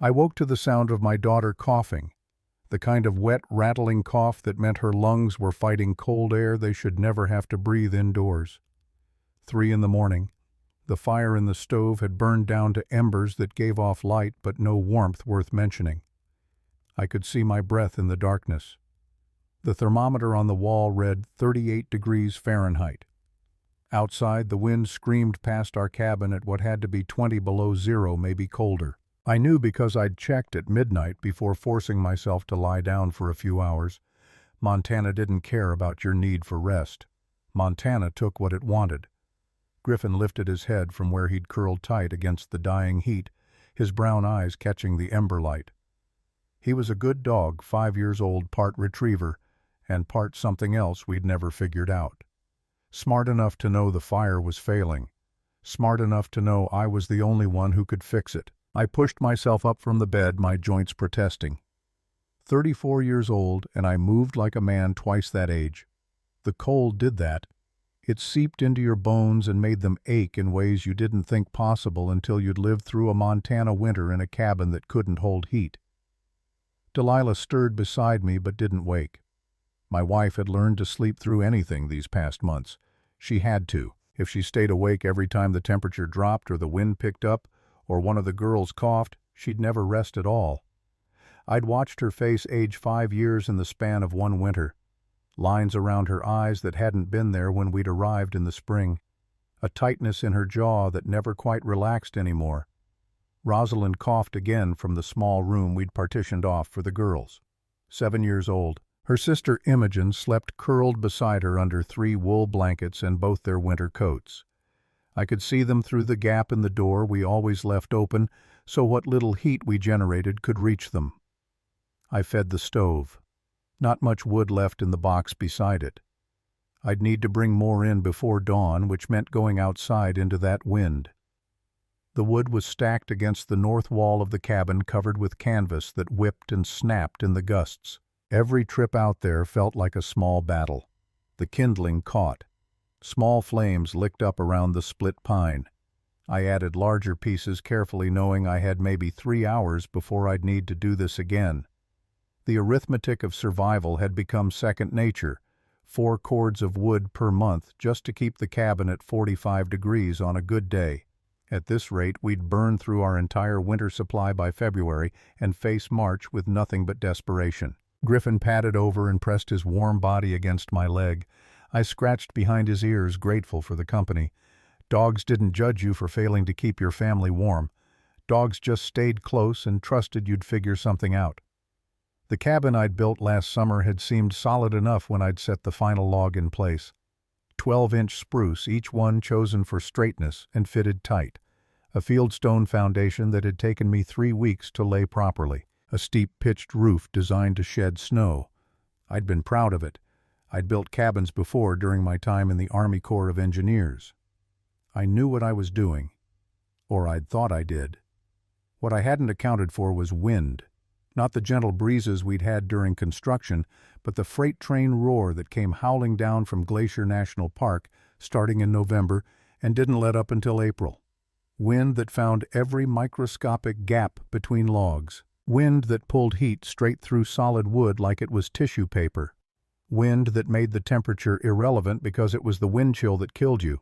I woke to the sound of my daughter coughing, the kind of wet, rattling cough that meant her lungs were fighting cold air they should never have to breathe indoors. 3 in the morning. The fire in the stove had burned down to embers that gave off light but no warmth worth mentioning. I could see my breath in the darkness. The thermometer on the wall read 38 degrees Fahrenheit. Outside, the wind screamed past our cabin at what had to be 20 below zero, maybe colder. I knew because I'd checked at midnight before forcing myself to lie down for a few hours. Montana didn't care about your need for rest. Montana took what it wanted. Griffin lifted his head from where he'd curled tight against the dying heat, his brown eyes catching the ember light. He was a good dog, 5 years old, part retriever, and part something else we'd never figured out. Smart enough to know the fire was failing. Smart enough to know I was the only one who could fix it. I pushed myself up from the bed, my joints protesting. 34 years old, and I moved like a man twice that age. The cold did that. It seeped into your bones and made them ache in ways you didn't think possible until you'd lived through a Montana winter in a cabin that couldn't hold heat. Delilah stirred beside me but didn't wake. My wife had learned to sleep through anything these past months. She had to. If she stayed awake every time the temperature dropped or the wind picked up or one of the girls coughed, she'd never rest at all. I'd watched her face age 5 years in the span of one winter. Lines around her eyes that hadn't been there when we'd arrived in the spring. A tightness in her jaw that never quite relaxed anymore. Rosalind coughed again from the small room we'd partitioned off for the girls. 7 years old. Her sister Imogen slept curled beside her under 3 wool blankets and both their winter coats. I could see them through the gap in the door we always left open so what little heat we generated could reach them. I fed the stove. Not much wood left in the box beside it. I'd need to bring more in before dawn, which meant going outside into that wind. The wood was stacked against the north wall of the cabin covered with canvas that whipped and snapped in the gusts. Every trip out there felt like a small battle. The kindling caught. Small flames licked up around the split pine. I added larger pieces carefully knowing I had maybe 3 hours before I'd need to do this again. The arithmetic of survival had become second nature, 4 cords of wood per month just to keep the cabin at 45 degrees on a good day. At this rate, we'd burn through our entire winter supply by February and face March with nothing but desperation. Griffin padded over and pressed his warm body against my leg. I scratched behind his ears, grateful for the company. Dogs didn't judge you for failing to keep your family warm. Dogs just stayed close and trusted you'd figure something out. The cabin I'd built last summer had seemed solid enough when I'd set the final log in place. 12-inch spruce, each one chosen for straightness and fitted tight. A fieldstone foundation that had taken me 3 weeks to lay properly. A steep pitched roof designed to shed snow. I'd been proud of it. I'd built cabins before during my time in the Army Corps of Engineers. I knew what I was doing. Or I'd thought I did. What I hadn't accounted for was wind. Not the gentle breezes we'd had during construction, but the freight train roar that came howling down from Glacier National Park starting in November and didn't let up until April. Wind that found every microscopic gap between logs. Wind that pulled heat straight through solid wood like it was tissue paper. Wind that made the temperature irrelevant because it was the wind chill that killed you.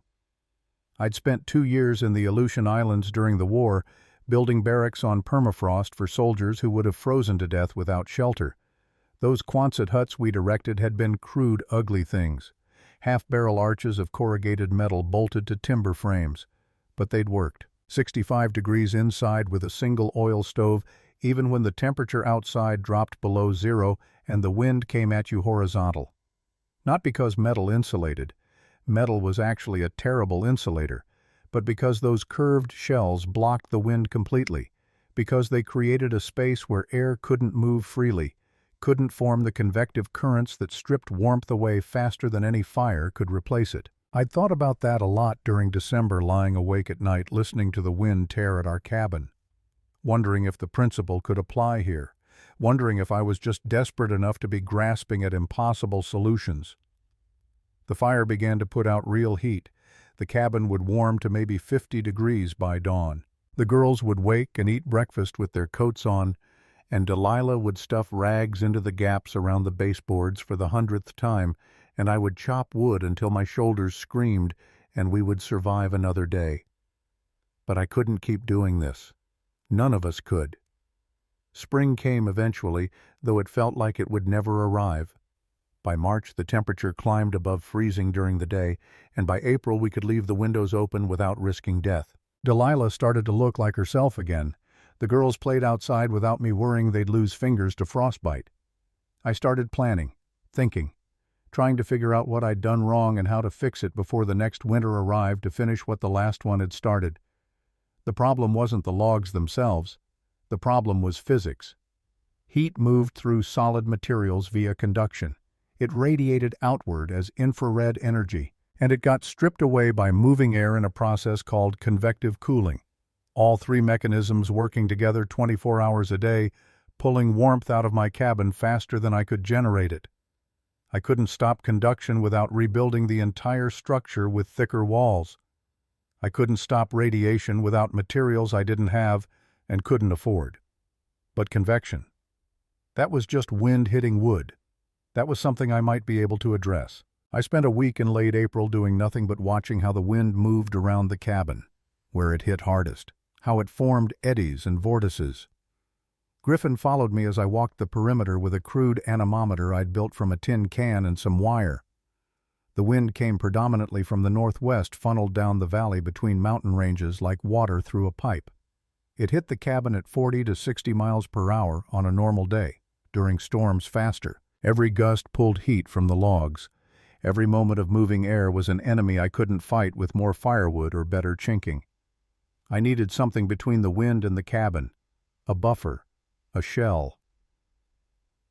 I'd spent 2 years in the Aleutian Islands during the war, building barracks on permafrost for soldiers who would have frozen to death without shelter. Those Quonset huts we'd erected had been crude, ugly things. Half-barrel arches of corrugated metal bolted to timber frames. But they'd worked. 65 degrees inside with a single oil stove, even when the temperature outside dropped below zero and the wind came at you horizontal. Not because metal insulated. Metal was actually a terrible insulator. But because those curved shells blocked the wind completely, because they created a space where air couldn't move freely, couldn't form the convective currents that stripped warmth away faster than any fire could replace it. I'd thought about that a lot during December, lying awake at night listening to the wind tear at our cabin, wondering if the principle could apply here, wondering if I was just desperate enough to be grasping at impossible solutions. The fire began to put out real heat. The cabin would warm to maybe 50 degrees by dawn. The girls would wake and eat breakfast with their coats on, and Delilah would stuff rags into the gaps around the baseboards for the 100th time, and I would chop wood until my shoulders screamed, and we would survive another day. But I couldn't keep doing this. None of us could. Spring came eventually, though it felt like it would never arrive. By March, the temperature climbed above freezing during the day, and by April we could leave the windows open without risking death. Delilah started to look like herself again. The girls played outside without me worrying they'd lose fingers to frostbite. I started planning, thinking, trying to figure out what I'd done wrong and how to fix it before the next winter arrived to finish what the last one had started. The problem wasn't the logs themselves. The problem was physics. Heat moved through solid materials via conduction. It radiated outward as infrared energy, and it got stripped away by moving air in a process called convective cooling. All three mechanisms working together 24 hours a day, pulling warmth out of my cabin faster than I could generate it. I couldn't stop conduction without rebuilding the entire structure with thicker walls. I couldn't stop radiation without materials I didn't have and couldn't afford. But convection, that was just wind hitting wood. That was something I might be able to address. I spent a week in late April doing nothing but watching how the wind moved around the cabin, where it hit hardest, how it formed eddies and vortices. Griffin followed me as I walked the perimeter with a crude anemometer I'd built from a tin can and some wire. The wind came predominantly from the northwest, funneled down the valley between mountain ranges like water through a pipe. It hit the cabin at 40 to 60 miles per hour on a normal day, during storms faster. Every gust pulled heat from the logs. Every moment of moving air was an enemy I couldn't fight with more firewood or better chinking. I needed something between the wind and the cabin, a buffer, a shell.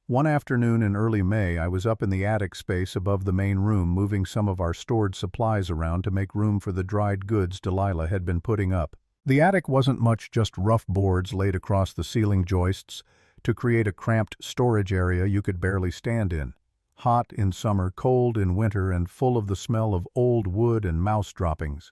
One afternoon in early May, I was up in the attic space above the main room moving some of our stored supplies around to make room for the dried goods Delilah had been putting up. The attic wasn't much, just rough boards laid across the ceiling joists to create a cramped storage area you could barely stand in. Hot in summer, cold in winter, and full of the smell of old wood and mouse droppings.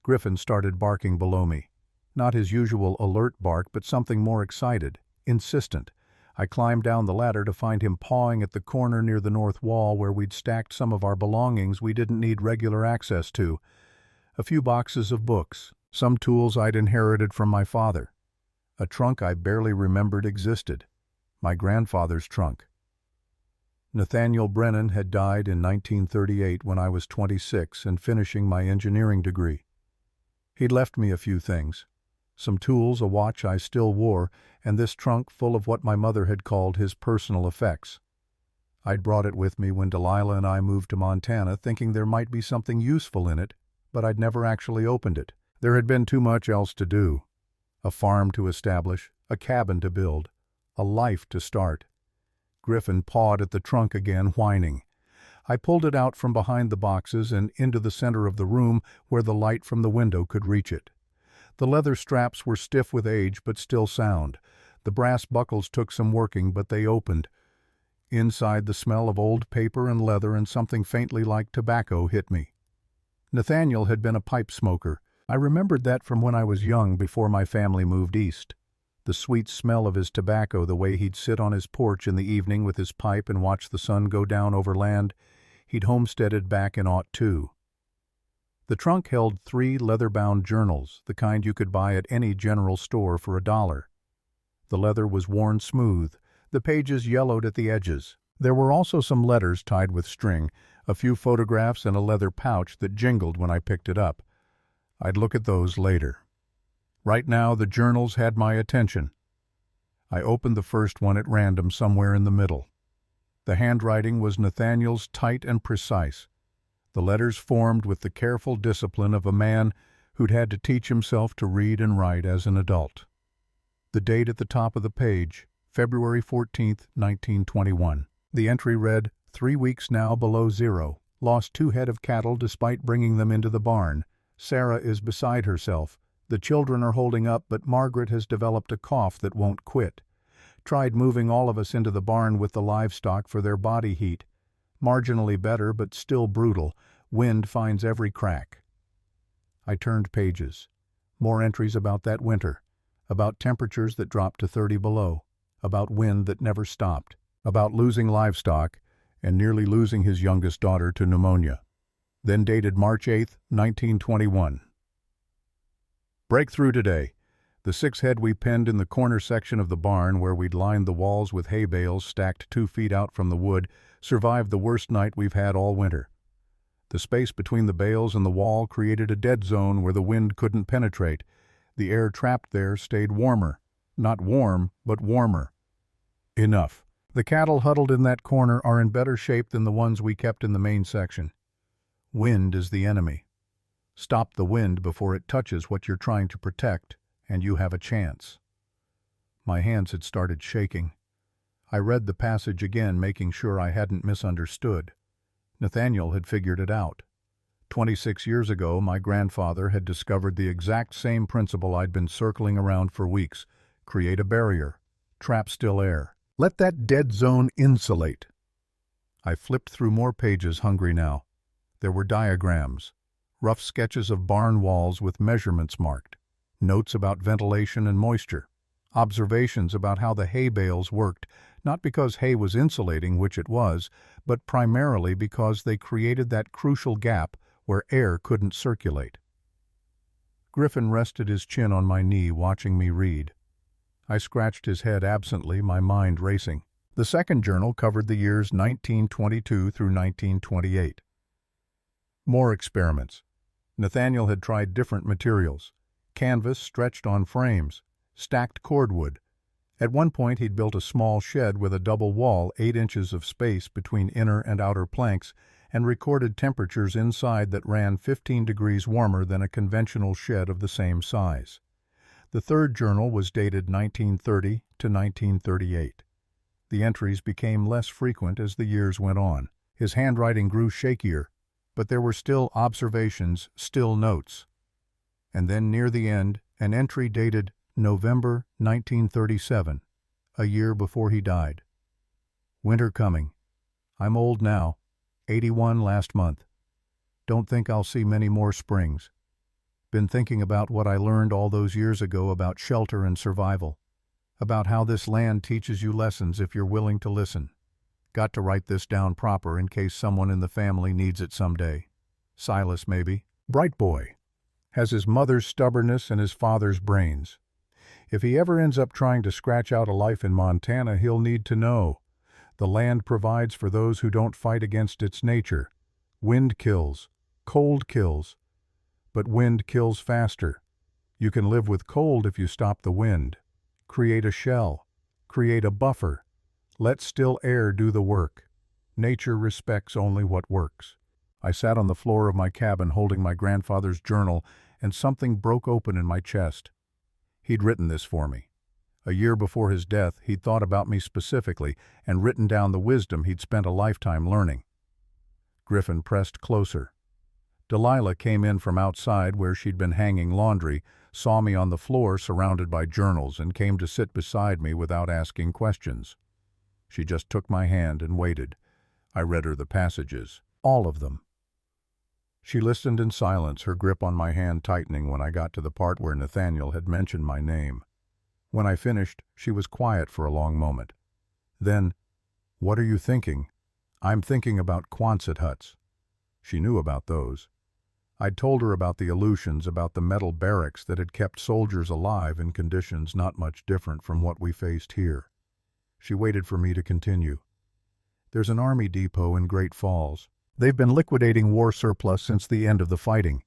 Griffin started barking below me. Not his usual alert bark, but something more excited, insistent. I climbed down the ladder to find him pawing at the corner near the north wall where we'd stacked some of our belongings we didn't need regular access to. A few boxes of books, some tools I'd inherited from my father. A trunk I barely remembered existed. My grandfather's trunk. Nathaniel Brennan had died in 1938 when I was 26 and finishing my engineering degree. He'd left me a few things. Some tools, a watch I still wore, and this trunk full of what my mother had called his personal effects. I'd brought it with me when Delilah and I moved to Montana, thinking there might be something useful in it, but I'd never actually opened it. There had been too much else to do. A farm to establish, a cabin to build, a life to start. Griffin pawed at the trunk again, whining. I pulled it out from behind the boxes and into the center of the room where the light from the window could reach it. The leather straps were stiff with age but still sound. The brass buckles took some working, but they opened. Inside, the smell of old paper and leather and something faintly like tobacco hit me. Nathaniel had been a pipe smoker. I remembered that from when I was young, before my family moved east. The sweet smell of his tobacco, the way he'd sit on his porch in the evening with his pipe and watch the sun go down over land he'd homesteaded back in '02. The trunk held 3 leather-bound journals, the kind you could buy at any general store for $1. The leather was worn smooth, the pages yellowed at the edges. There were also some letters tied with string, a few photographs, and a leather pouch that jingled when I picked it up. I'd look at those later. Right now, the journals had my attention. I opened the first one at random somewhere in the middle. The handwriting was Nathaniel's, tight and precise. The letters formed with the careful discipline of a man who'd had to teach himself to read and write as an adult. The date at the top of the page, February 14th, 1921. The entry read, 3 weeks now below zero. Lost 2 head of cattle despite bringing them into the barn. Sarah is beside herself. The children are holding up, but Margaret has developed a cough that won't quit. Tried moving all of us into the barn with the livestock for their body heat. Marginally better, but still brutal. Wind finds every crack. I turned pages. More entries about that winter, about temperatures that dropped to 30 below, about wind that never stopped, about losing livestock and nearly losing his youngest daughter to pneumonia. Then dated March 8, 1921. Breakthrough today. The 6 head we penned in the corner section of the barn where we'd lined the walls with hay bales stacked 2 feet out from the wood survived the worst night we've had all winter. The space between the bales and the wall created a dead zone where the wind couldn't penetrate. The air trapped there stayed warmer. Not warm, but warmer. Enough. The cattle huddled in that corner are in better shape than the ones we kept in the main section. Wind is the enemy. Stop the wind before it touches what you're trying to protect, and you have a chance. My hands had started shaking. I read the passage again, making sure I hadn't misunderstood. Nathaniel had figured it out. 26 years ago, my grandfather had discovered the exact same principle I'd been circling around for weeks. Create a barrier. Trap still air. Let that dead zone insulate. I flipped through more pages, hungry now. There were diagrams, rough sketches of barn walls with measurements marked, notes about ventilation and moisture, observations about how the hay bales worked, not because hay was insulating, which it was, but primarily because they created that crucial gap where air couldn't circulate. Griffin rested his chin on my knee, watching me read. I scratched his head absently, my mind racing. The second journal covered the years 1922 through 1928. More experiments. Nathaniel had tried different materials. Canvas stretched on frames, stacked cordwood. At one point he'd built a small shed with a double wall, 8 inches of space between inner and outer planks, and recorded temperatures inside that ran 15 degrees warmer than a conventional shed of the same size. The third journal was dated 1930 to 1938. The entries became less frequent as the years went on. His handwriting grew shakier, but there were still observations, still notes. And then near the end, an entry dated November 1937, a year before he died. Winter coming. I'm old now, 81 last month. Don't think I'll see many more springs. Been thinking about what I learned all those years ago about shelter and survival, about how this land teaches you lessons if you're willing to listen. Got to write this down proper in case someone in the family needs it someday. Silas, maybe. Bright boy. Has his mother's stubbornness and his father's brains. If he ever ends up trying to scratch out a life in Montana, he'll need to know. The land provides for those who don't fight against its nature. Wind kills. Cold kills. But wind kills faster. You can live with cold if you stop the wind. Create a shell. Create a buffer. Let still air do the work. Nature respects only what works. I sat on the floor of my cabin holding my grandfather's journal, and something broke open in my chest. He'd written this for me. A year before his death, he'd thought about me specifically and written down the wisdom he'd spent a lifetime learning. Griffin pressed closer. Delilah came in from outside where she'd been hanging laundry, saw me on the floor surrounded by journals, and came to sit beside me without asking questions. She just took my hand and waited. I read her the passages, all of them. She listened in silence, her grip on my hand tightening when I got to the part where Nathaniel had mentioned my name. When I finished, she was quiet for a long moment. Then, "What are you thinking?" "I'm thinking about Quonset huts." She knew about those. I'd told her about the Aleutians, about the metal barracks that had kept soldiers alive in conditions not much different from what we faced here. She waited for me to continue. "There's an army depot in Great Falls. They've been liquidating war surplus since the end of the fighting.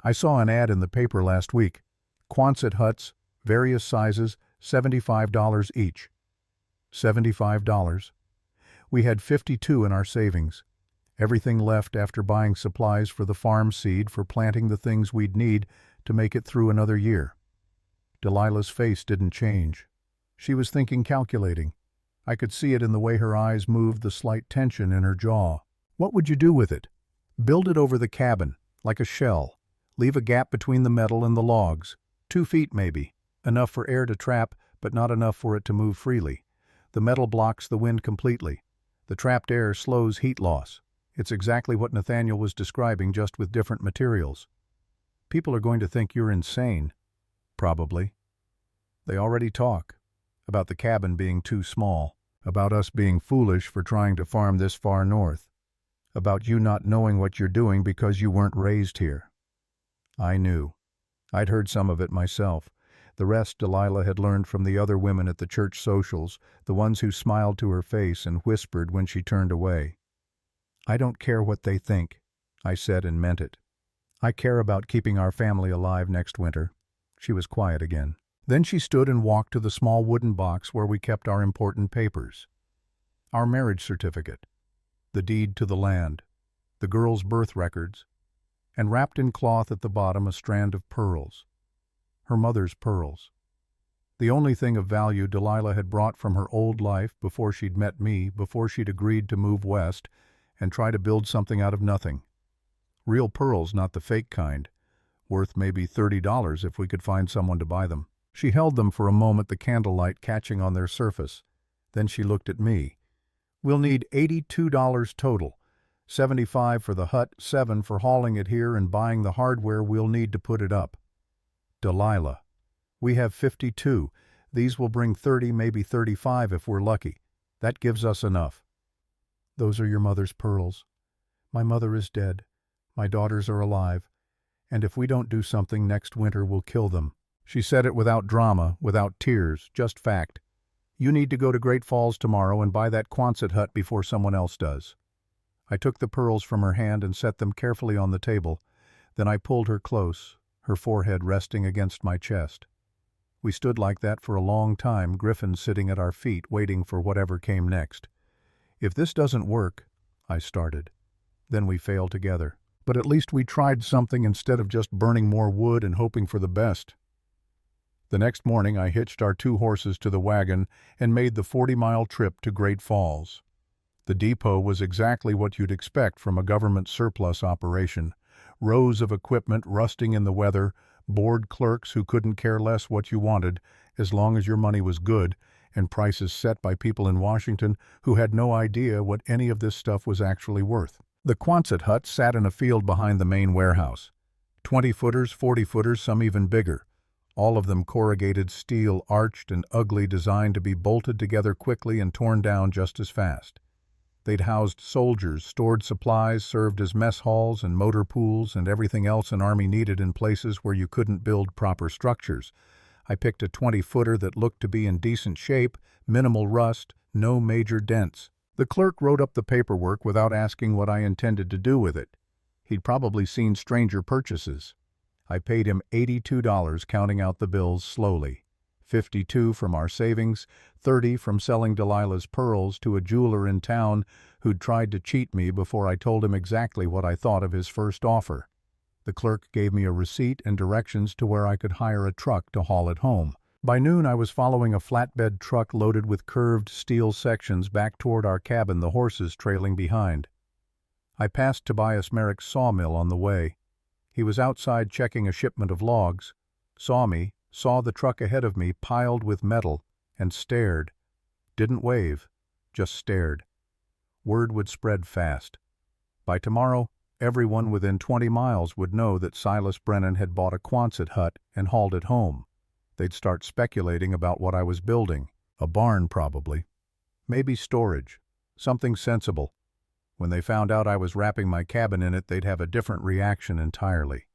I saw an ad in the paper last week. Quonset huts, various sizes, $75 each." $75. We had 52 in our savings. Everything left after buying supplies for the farm seed for planting the things we'd need to make it through another year. Delilah's face didn't change. She was thinking, calculating. I could see it in the way her eyes moved, the slight tension in her jaw. "What would you do with it?" "Build it over the cabin, like a shell. Leave a gap between the metal and the logs. 2 feet maybe. Enough for air to trap, but not enough for it to move freely. The metal blocks the wind completely. The trapped air slows heat loss. It's exactly what Nathaniel was describing, just with different materials." "People are going to think you're insane." probably. They already talk. About the cabin being too small. About us being foolish for trying to farm this far north. About you not knowing what you're doing because you weren't raised here. I knew. I'd heard some of it myself. The rest Delilah had learned from the other women at the church socials, the ones who smiled to her face and whispered when she turned away. I don't care what they think, I said and meant it. I care about keeping our family alive next winter. She was quiet again. Then she stood and walked to the small wooden box where we kept our important papers. Our marriage certificate, the deed to the land, the girls' birth records, and wrapped in cloth at the bottom a strand of pearls. Her mother's pearls. The only thing of value Delilah had brought from her old life before she'd met me, before she'd agreed to move west and try to build something out of nothing. Real pearls, not the fake kind, worth maybe $30 if we could find someone to buy them. She held them for a moment, the candlelight catching on their surface. Then she looked at me. We'll need $82 total. $75 for the hut, $7 for hauling it here and buying the hardware we'll need to put it up. Delilah, we have 52. These will bring 30, maybe 35 if we're lucky. That gives us enough. Those are your mother's pearls. My mother is dead. My daughters are alive. And if we don't do something next winter, we'll kill them. She said it without drama, without tears, just fact. You need to go to Great Falls tomorrow and buy that Quonset hut before someone else does. I took the pearls from her hand and set them carefully on the table. Then I pulled her close, her forehead resting against my chest. We stood like that for a long time, Griffin sitting at our feet, waiting for whatever came next. If this doesn't work, I started. Then we failed together. But at least we tried something instead of just burning more wood and hoping for the best. The next morning I hitched our 2 horses to the wagon and made the 40-mile trip to Great Falls. The depot was exactly what you'd expect from a government surplus operation. Rows of equipment rusting in the weather, bored clerks who couldn't care less what you wanted as long as your money was good, and prices set by people in Washington who had no idea what any of this stuff was actually worth. The Quonset hut sat in a field behind the main warehouse. 20-footers, 40-footers, some even bigger. All of them corrugated steel, arched and ugly, designed to be bolted together quickly and torn down just as fast. They'd housed soldiers, stored supplies, served as mess halls and motor pools and everything else an army needed in places where you couldn't build proper structures. I picked a 20-footer that looked to be in decent shape, minimal rust, no major dents. The clerk wrote up the paperwork without asking what I intended to do with it. He'd probably seen stranger purchases. I paid him $82, counting out the bills slowly. $52 from our savings, $30 from selling Delilah's pearls to a jeweler in town who'd tried to cheat me before I told him exactly what I thought of his first offer. The clerk gave me a receipt and directions to where I could hire a truck to haul it home. By noon I was following a flatbed truck loaded with curved steel sections back toward our cabin, the horses trailing behind. I passed Tobias Merrick's sawmill on the way. He was outside checking a shipment of logs, saw me, saw the truck ahead of me piled with metal, and stared. Didn't wave, just stared. Word would spread fast. By tomorrow, everyone within 20 miles would know that Silas Brennan had bought a Quonset hut and hauled it home. They'd start speculating about what I was building. A barn, probably. Maybe storage. Something sensible. When they found out I was wrapping my cabin in it, they'd have a different reaction entirely.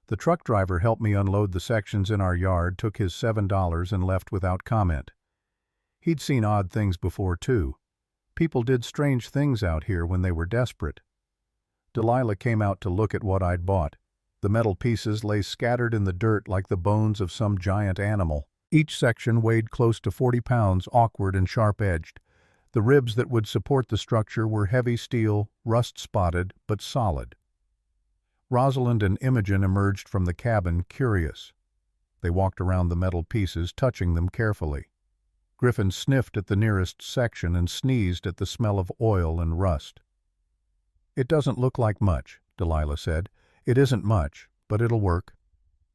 The truck driver helped me unload the sections in our yard, took his $7 and left without comment. He'd seen odd things before, too. People did strange things out here when they were desperate. Delilah came out to look at what I'd bought. The metal pieces lay scattered in the dirt like the bones of some giant animal. Each section weighed close to 40 pounds, awkward and sharp-edged. The ribs that would support the structure were heavy steel, rust-spotted, but solid. Rosalind and Imogen emerged from the cabin, curious. They walked around the metal pieces, touching them carefully. Griffin sniffed at the nearest section and sneezed at the smell of oil and rust. "It doesn't look like much," Delilah said. "It isn't much, but it'll work."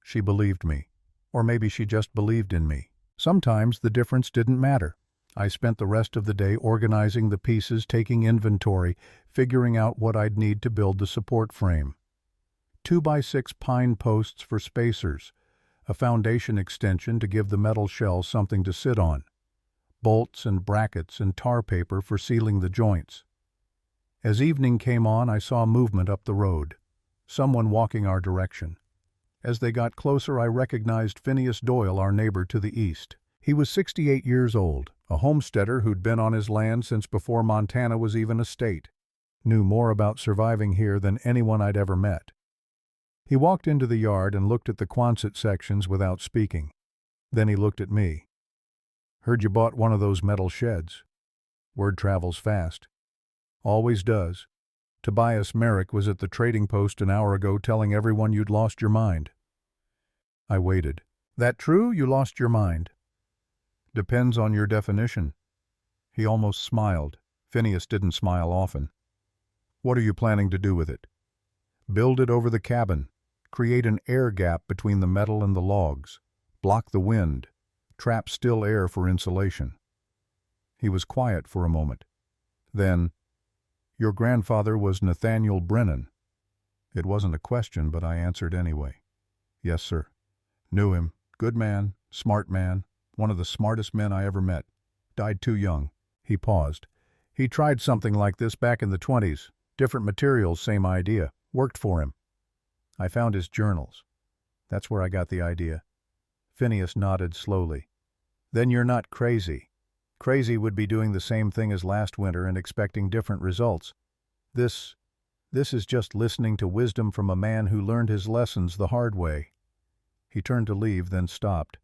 She believed me. Or maybe she just believed in me. Sometimes the difference didn't matter. I spent the rest of the day organizing the pieces, taking inventory, figuring out what I'd need to build the support frame. 2x6 pine posts for spacers, a foundation extension to give the metal shell something to sit on, bolts and brackets and tar paper for sealing the joints. As evening came on, I saw movement up the road, someone walking our direction. As they got closer, I recognized Phineas Doyle, our neighbor to the east. He was 68 years old, a homesteader who'd been on his land since before Montana was even a state. Knew more about surviving here than anyone I'd ever met. He walked into the yard and looked at the Quonset sections without speaking. Then he looked at me. "Heard you bought one of those metal sheds." Word travels fast. Always does. Tobias Merrick was at the trading post an hour ago telling everyone you'd lost your mind. I waited. "That true? You lost your mind?" "Depends on your definition." He almost smiled. Phineas didn't smile often. "What are you planning to do with it?" "Build it over the cabin. Create an air gap between the metal and the logs. Block the wind. Trap still air for insulation." He was quiet for a moment. Then, "Your grandfather was Nathaniel Brennan." It wasn't a question, but I answered anyway. "Yes, sir." "Knew him. Good man, smart man, one of the smartest men I ever met. Died too young." He paused. "He tried something like this back in the 20s. Different materials, same idea. Worked for him." I found his journals. "That's where I got the idea." Phineas nodded slowly. "Then you're not crazy. Crazy would be doing the same thing as last winter and expecting different results. This is just listening to wisdom from a man who learned his lessons the hard way." He turned to leave, then stopped.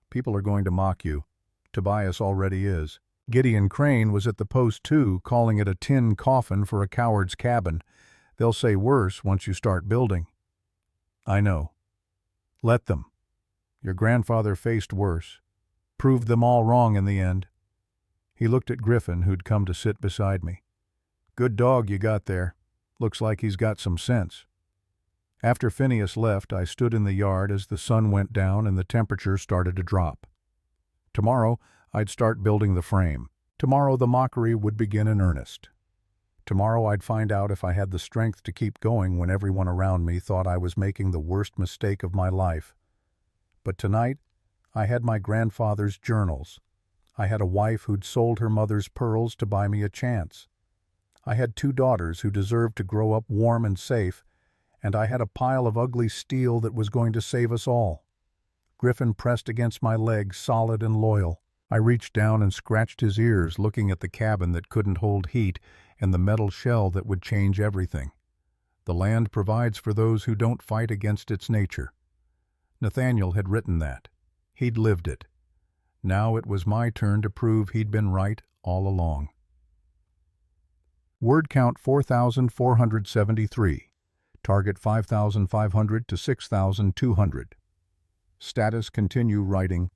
"People are going to mock you. Tobias already is. Gideon Crane was at the post too, calling it a tin coffin for a coward's cabin. They'll say worse once you start building." "I know. Let them. Your grandfather faced worse. Proved them all wrong in the end." He looked at Griffin, who'd come to sit beside me. "Good dog you got there. Looks like he's got some sense." After Phineas left, I stood in the yard as the sun went down and the temperature started to drop. Tomorrow, I'd start building the frame. Tomorrow, the mockery would begin in earnest. Tomorrow, I'd find out if I had the strength to keep going when everyone around me thought I was making the worst mistake of my life. But tonight, I had my grandfather's journals. I had a wife who'd sold her mother's pearls to buy me a chance. I had 2 daughters who deserved to grow up warm and safe, and I had a pile of ugly steel that was going to save us all. Griffin pressed against my leg, solid and loyal. I reached down and scratched his ears, looking at the cabin that couldn't hold heat and the metal shell that would change everything. The land provides for those who don't fight against its nature. Nathaniel had written that. He'd lived it. Now it was my turn to prove he'd been right all along. Word count 4,473. Target 5,500 to 6,200. Status continue writing.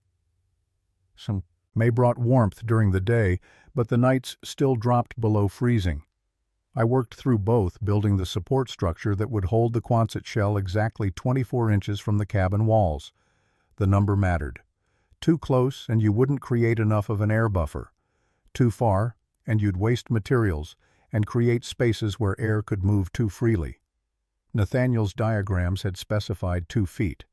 Some May brought warmth during the day, but the nights still dropped below freezing. I worked through both, building the support structure that would hold the Quonset shell exactly 24 inches from the cabin walls. The number mattered. Too close and you wouldn't create enough of an air buffer. Too far and you'd waste materials and create spaces where air could move too freely. Nathaniel's diagrams had specified 2 feet.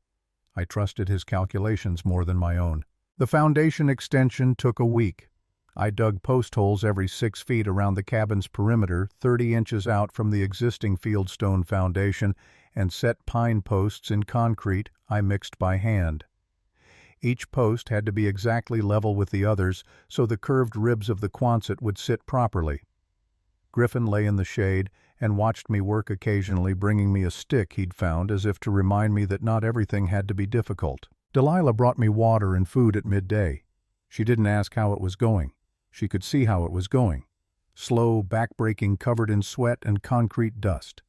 I trusted his calculations more than my own. The foundation extension took a week. I dug post holes every 6 feet around the cabin's perimeter, 30 inches out from the existing fieldstone foundation, and set pine posts in concrete I mixed by hand. Each post had to be exactly level with the others so the curved ribs of the Quonset would sit properly. Griffin lay in the shade and watched me work occasionally, bringing me a stick he'd found as if to remind me that not everything had to be difficult. Delilah brought me water and food at midday. She didn't ask how it was going. She could see how it was going. Slow, back-breaking, covered in sweat and concrete dust.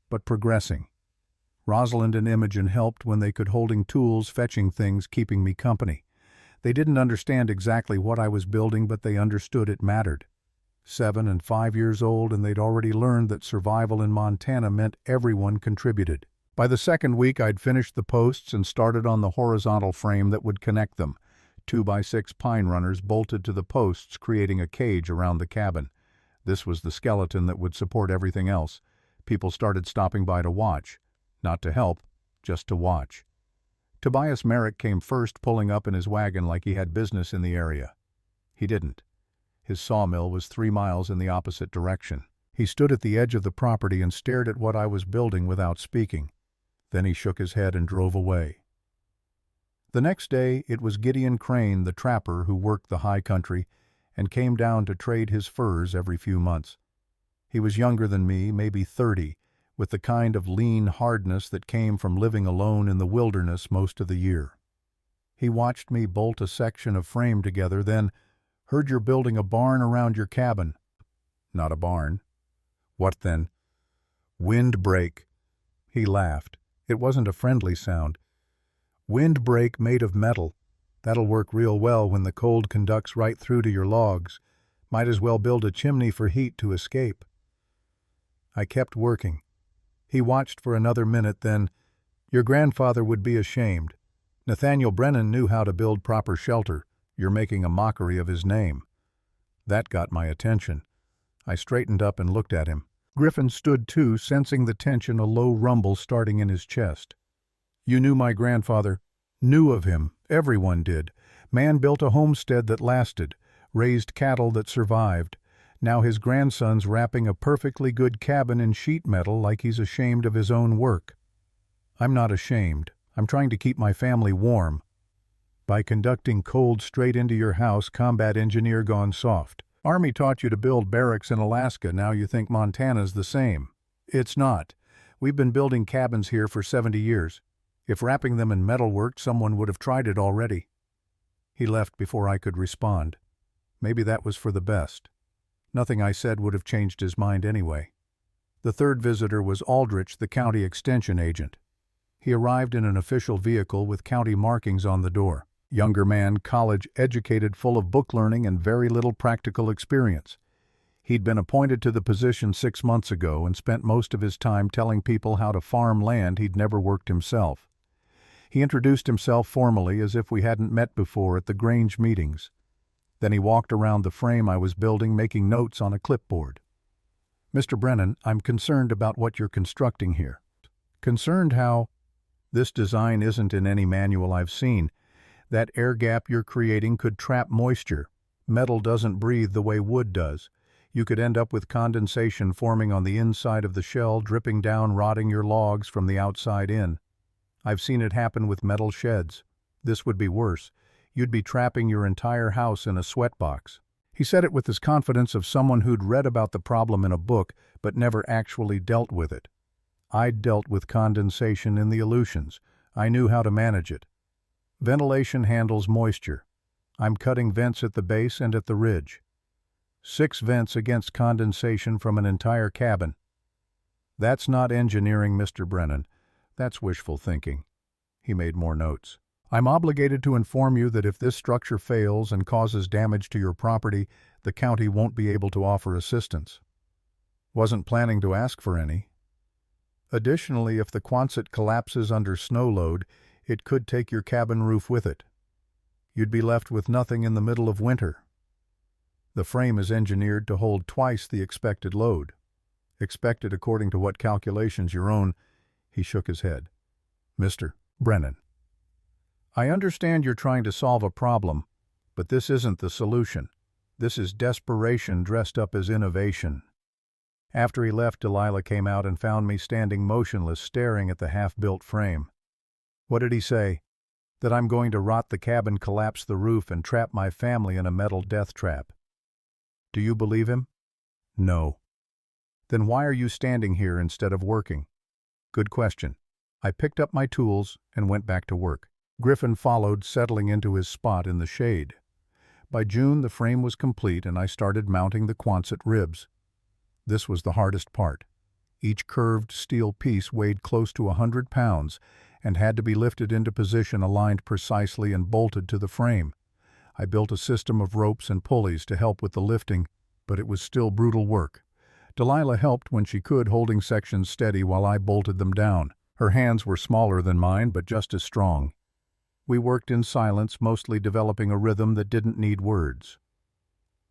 But progressing. Rosalind and Imogen helped when they could, holding tools, fetching things, keeping me company. They didn't understand exactly what I was building, but they understood it mattered. 7 and 5 years old, and they'd already learned that survival in Montana meant everyone contributed. By the second week, I'd finished the posts and started on the horizontal frame that would connect them. 2x6 pine runners bolted to the posts, creating a cage around the cabin. This was the skeleton that would support everything else. People started stopping by to watch. Not to help, just to watch. Tobias Merrick came first, pulling up in his wagon like he had business in the area. He didn't. His sawmill was 3 miles in the opposite direction. He stood at the edge of the property and stared at what I was building without speaking. Then he shook his head and drove away. The next day, it was Gideon Crane, the trapper, who worked the high country and came down to trade his furs every few months. He was younger than me, maybe 30, with the kind of lean hardness that came from living alone in the wilderness most of the year. He watched me bolt a section of frame together, then, "Heard you're building a barn around your cabin." "Not a barn." "What then?" "Windbreak." He laughed. It wasn't a friendly sound. "Windbreak made of metal. That'll work real well when the cold conducts right through to your logs. Might as well build a chimney for heat to escape." I kept working. He watched for another minute, then, "Your grandfather would be ashamed. Nathaniel Brennan knew how to build proper shelter. You're making a mockery of his name." That got my attention. I straightened up and looked at him. Griffin stood too, sensing the tension, a low rumble starting in his chest. "You knew my grandfather." "Knew of him. Everyone did. Man built a homestead that lasted, raised cattle that survived. Now his grandson's wrapping a perfectly good cabin in sheet metal like he's ashamed of his own work." "I'm not ashamed. I'm trying to keep my family warm." "By conducting cold straight into your house, combat engineer gone soft. Army taught you to build barracks in Alaska, now you think Montana's the same. It's not. We've been building cabins here for 70 years. If wrapping them in metal worked, someone would have tried it already." He left before I could respond. Maybe that was for the best. Nothing I said would have changed his mind anyway. The third visitor was Aldrich, the county extension agent. He arrived in an official vehicle with county markings on the door. Younger man, college-educated, full of book learning and very little practical experience. He'd been appointed to the position 6 months ago and spent most of his time telling people how to farm land he'd never worked himself. He introduced himself formally as if we hadn't met before at the Grange meetings. Then he walked around the frame I was building, making notes on a clipboard. "Mr. Brennan, I'm concerned about what you're constructing here." "Concerned how?" "This design isn't in any manual I've seen. That air gap you're creating could trap moisture. Metal doesn't breathe the way wood does. You could end up with condensation forming on the inside of the shell, dripping down, rotting your logs from the outside in. I've seen it happen with metal sheds. This would be worse. You'd be trapping your entire house in a sweatbox." He said it with his confidence of someone who'd read about the problem in a book but never actually dealt with it. I'd dealt with condensation in the Aleutians. I knew how to manage it. Ventilation handles moisture. I'm cutting vents at the base and at the ridge. 6 vents against condensation from an entire cabin. That's not engineering, Mr. Brennan. That's wishful thinking. He made more notes. "I'm obligated to inform you that if this structure fails and causes damage to your property, the county won't be able to offer assistance." "Wasn't planning to ask for any." "Additionally, if the Quonset collapses under snow load, it could take your cabin roof with it. You'd be left with nothing in the middle of winter. The frame is engineered to hold twice the expected load." "Expected according to what calculations your own?" He shook his head. "Mr. Brennan, I understand you're trying to solve a problem, but this isn't the solution. This is desperation dressed up as innovation." After he left, Delilah came out and found me standing motionless, staring at the half-built frame. "What did he say?" "That I'm going to rot the cabin, collapse the roof, and trap my family in a metal death trap." "Do you believe him?" "No." "Then why are you standing here instead of working?" "Good question." I picked up my tools and went back to work. Griffin followed, settling into his spot in the shade. By June, the frame was complete and I started mounting the Quonset ribs. This was the hardest part. Each curved steel piece weighed close to 100 pounds and had to be lifted into position, aligned precisely, and bolted to the frame. I built a system of ropes and pulleys to help with the lifting, but it was still brutal work. Delilah helped when she could, holding sections steady while I bolted them down. Her hands were smaller than mine, but just as strong. We worked in silence, mostly developing a rhythm that didn't need words.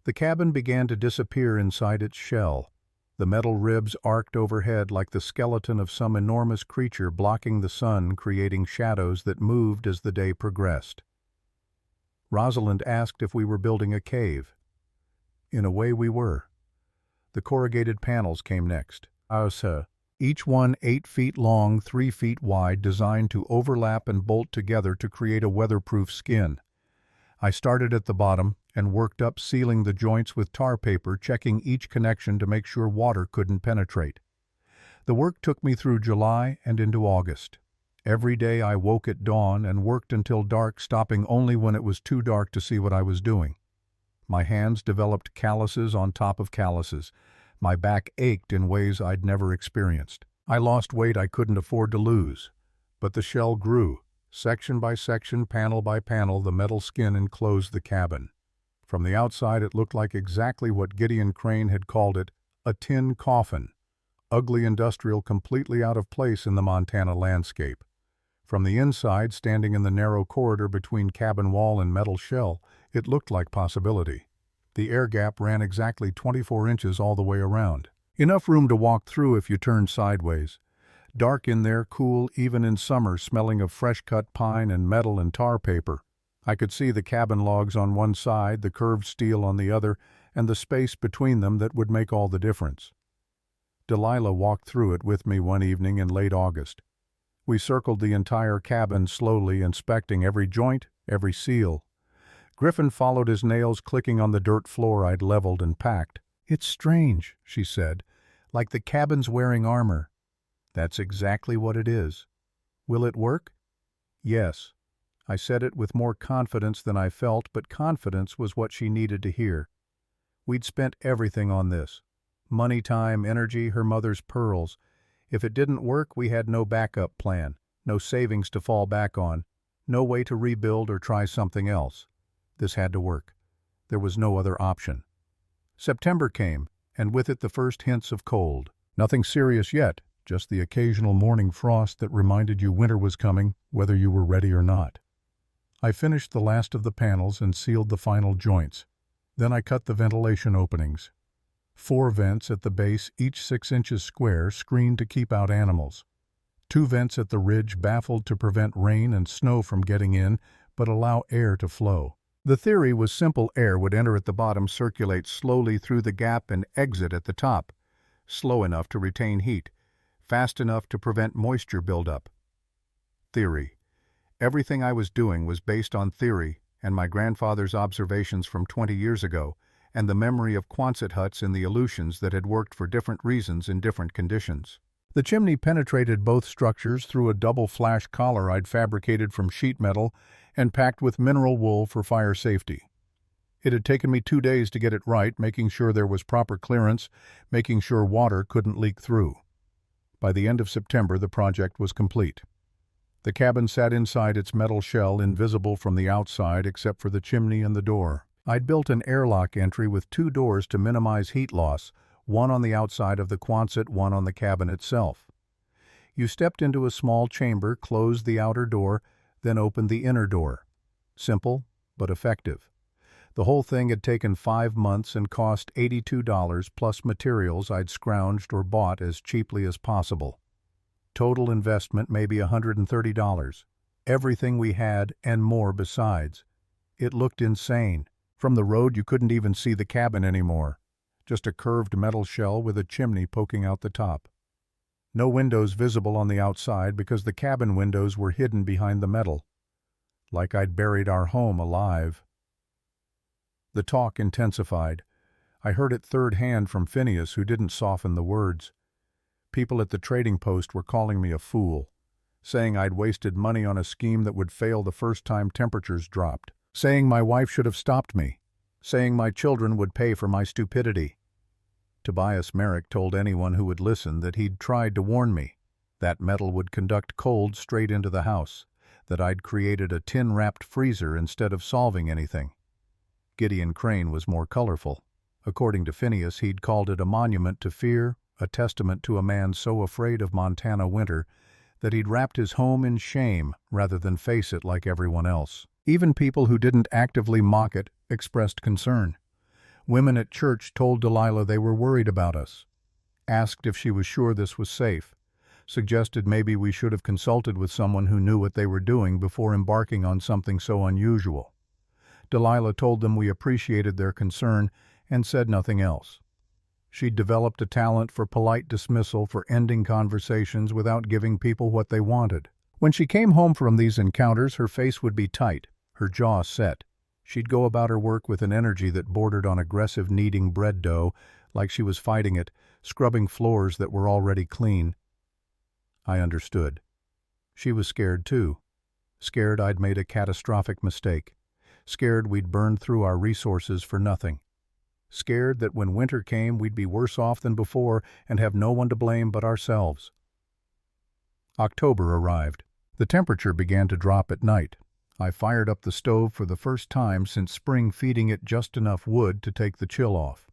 The cabin began to disappear inside its shell. The metal ribs arced overhead like the skeleton of some enormous creature blocking the sun, creating shadows that moved as the day progressed. Rosalind asked if we were building a cave. In a way we were. The corrugated panels came next. Each one 8 feet long, 3 feet wide, designed to overlap and bolt together to create a weatherproof skin. I started at the bottom and worked up, sealing the joints with tar paper, checking each connection to make sure water couldn't penetrate. The work took me through July and into August. Every day I woke at dawn and worked until dark, stopping only when it was too dark to see what I was doing. My hands developed calluses on top of calluses. My back ached in ways I'd never experienced. I lost weight I couldn't afford to lose. But the shell grew. Section by section, panel by panel, the metal skin enclosed the cabin. From the outside it looked like exactly what Gideon Crane had called it, a tin coffin. Ugly, industrial, completely out of place in the Montana landscape. From the inside, standing in the narrow corridor between cabin wall and metal shell, it looked like possibility. The air gap ran exactly 24 inches all the way around. Enough room to walk through if you turned sideways. Dark in there, cool even in summer, smelling of fresh-cut pine and metal and tar paper. I could see the cabin logs on one side, the curved steel on the other, and the space between them that would make all the difference. Delilah walked through it with me one evening in late August. We circled the entire cabin slowly, inspecting every joint, every seal. Griffin followed, his nails clicking on the dirt floor I'd leveled and packed. "It's strange," she said, "like the cabin's wearing armor." "That's exactly what it is." "Will it work?" "Yes." I said it with more confidence than I felt, but confidence was what she needed to hear. We'd spent everything on this. Money, time, energy, her mother's pearls. If it didn't work, we had no backup plan, no savings to fall back on, no way to rebuild or try something else. This had to work. There was no other option. September came, and with it the first hints of cold. Nothing serious yet, just the occasional morning frost that reminded you winter was coming, whether you were ready or not. I finished the last of the panels and sealed the final joints. Then I cut the ventilation openings. 4 vents at the base, each 6 inches square, screened to keep out animals. 2 vents at the ridge, baffled to prevent rain and snow from getting in, but allow air to flow. The theory was simple: air would enter at the bottom, circulate slowly through the gap, and exit at the top. Slow enough to retain heat, fast enough to prevent moisture buildup. Theory. Everything I was doing was based on theory and my grandfather's observations from 20 years ago, and the memory of Quonset huts in the Aleutians that had worked for different reasons in different conditions. The chimney penetrated both structures through a double flash collar I'd fabricated from sheet metal and packed with mineral wool for fire safety. It had taken me 2 days to get it right, making sure there was proper clearance, making sure water couldn't leak through. By the end of September, the project was complete. The cabin sat inside its metal shell, invisible from the outside except for the chimney and the door. I'd built an airlock entry with 2 doors to minimize heat loss, one on the outside of the Quonset, one on the cabin itself. You stepped into a small chamber, closed the outer door, then opened the inner door. Simple, but effective. The whole thing had taken 5 months and cost $82 plus materials I'd scrounged or bought as cheaply as possible. Total investment maybe $130. Everything we had and more besides. It looked insane. From the road you couldn't even see the cabin anymore. Just a curved metal shell with a chimney poking out the top. No windows visible on the outside because the cabin windows were hidden behind the metal. Like I'd buried our home alive. The talk intensified. I heard it third hand from Phineas, who didn't soften the words. People at the trading post were calling me a fool, saying I'd wasted money on a scheme that would fail the first time temperatures dropped, saying my wife should have stopped me, saying my children would pay for my stupidity. Tobias Merrick told anyone who would listen that he'd tried to warn me. That metal would conduct cold straight into the house, that I'd created a tin-wrapped freezer instead of solving anything. Gideon Crane was more colorful. According to Phineas, he'd called it a monument to fear, a testament to a man so afraid of Montana winter that he'd wrapped his home in shame rather than face it like everyone else. Even people who didn't actively mock it expressed concern. Women at church told Delilah they were worried about us. asked if she was sure this was safe, suggested maybe we should have consulted with someone who knew what they were doing before embarking on something so unusual. Delilah told them we appreciated their concern and said nothing else. She'd developed a talent for polite dismissal, for ending conversations without giving people what they wanted. When she came home from these encounters, her face would be tight, her jaw set. She'd go about her work with an energy that bordered on aggressive, kneading bread dough, like she was fighting it, scrubbing floors that were already clean. I understood. She was scared too. Scared I'd made a catastrophic mistake. Scared we'd burned through our resources for nothing. Scared that when winter came we'd be worse off than before and have no one to blame but ourselves. October arrived. The temperature began to drop at night. I fired up the stove for the first time since spring, feeding it just enough wood to take the chill off.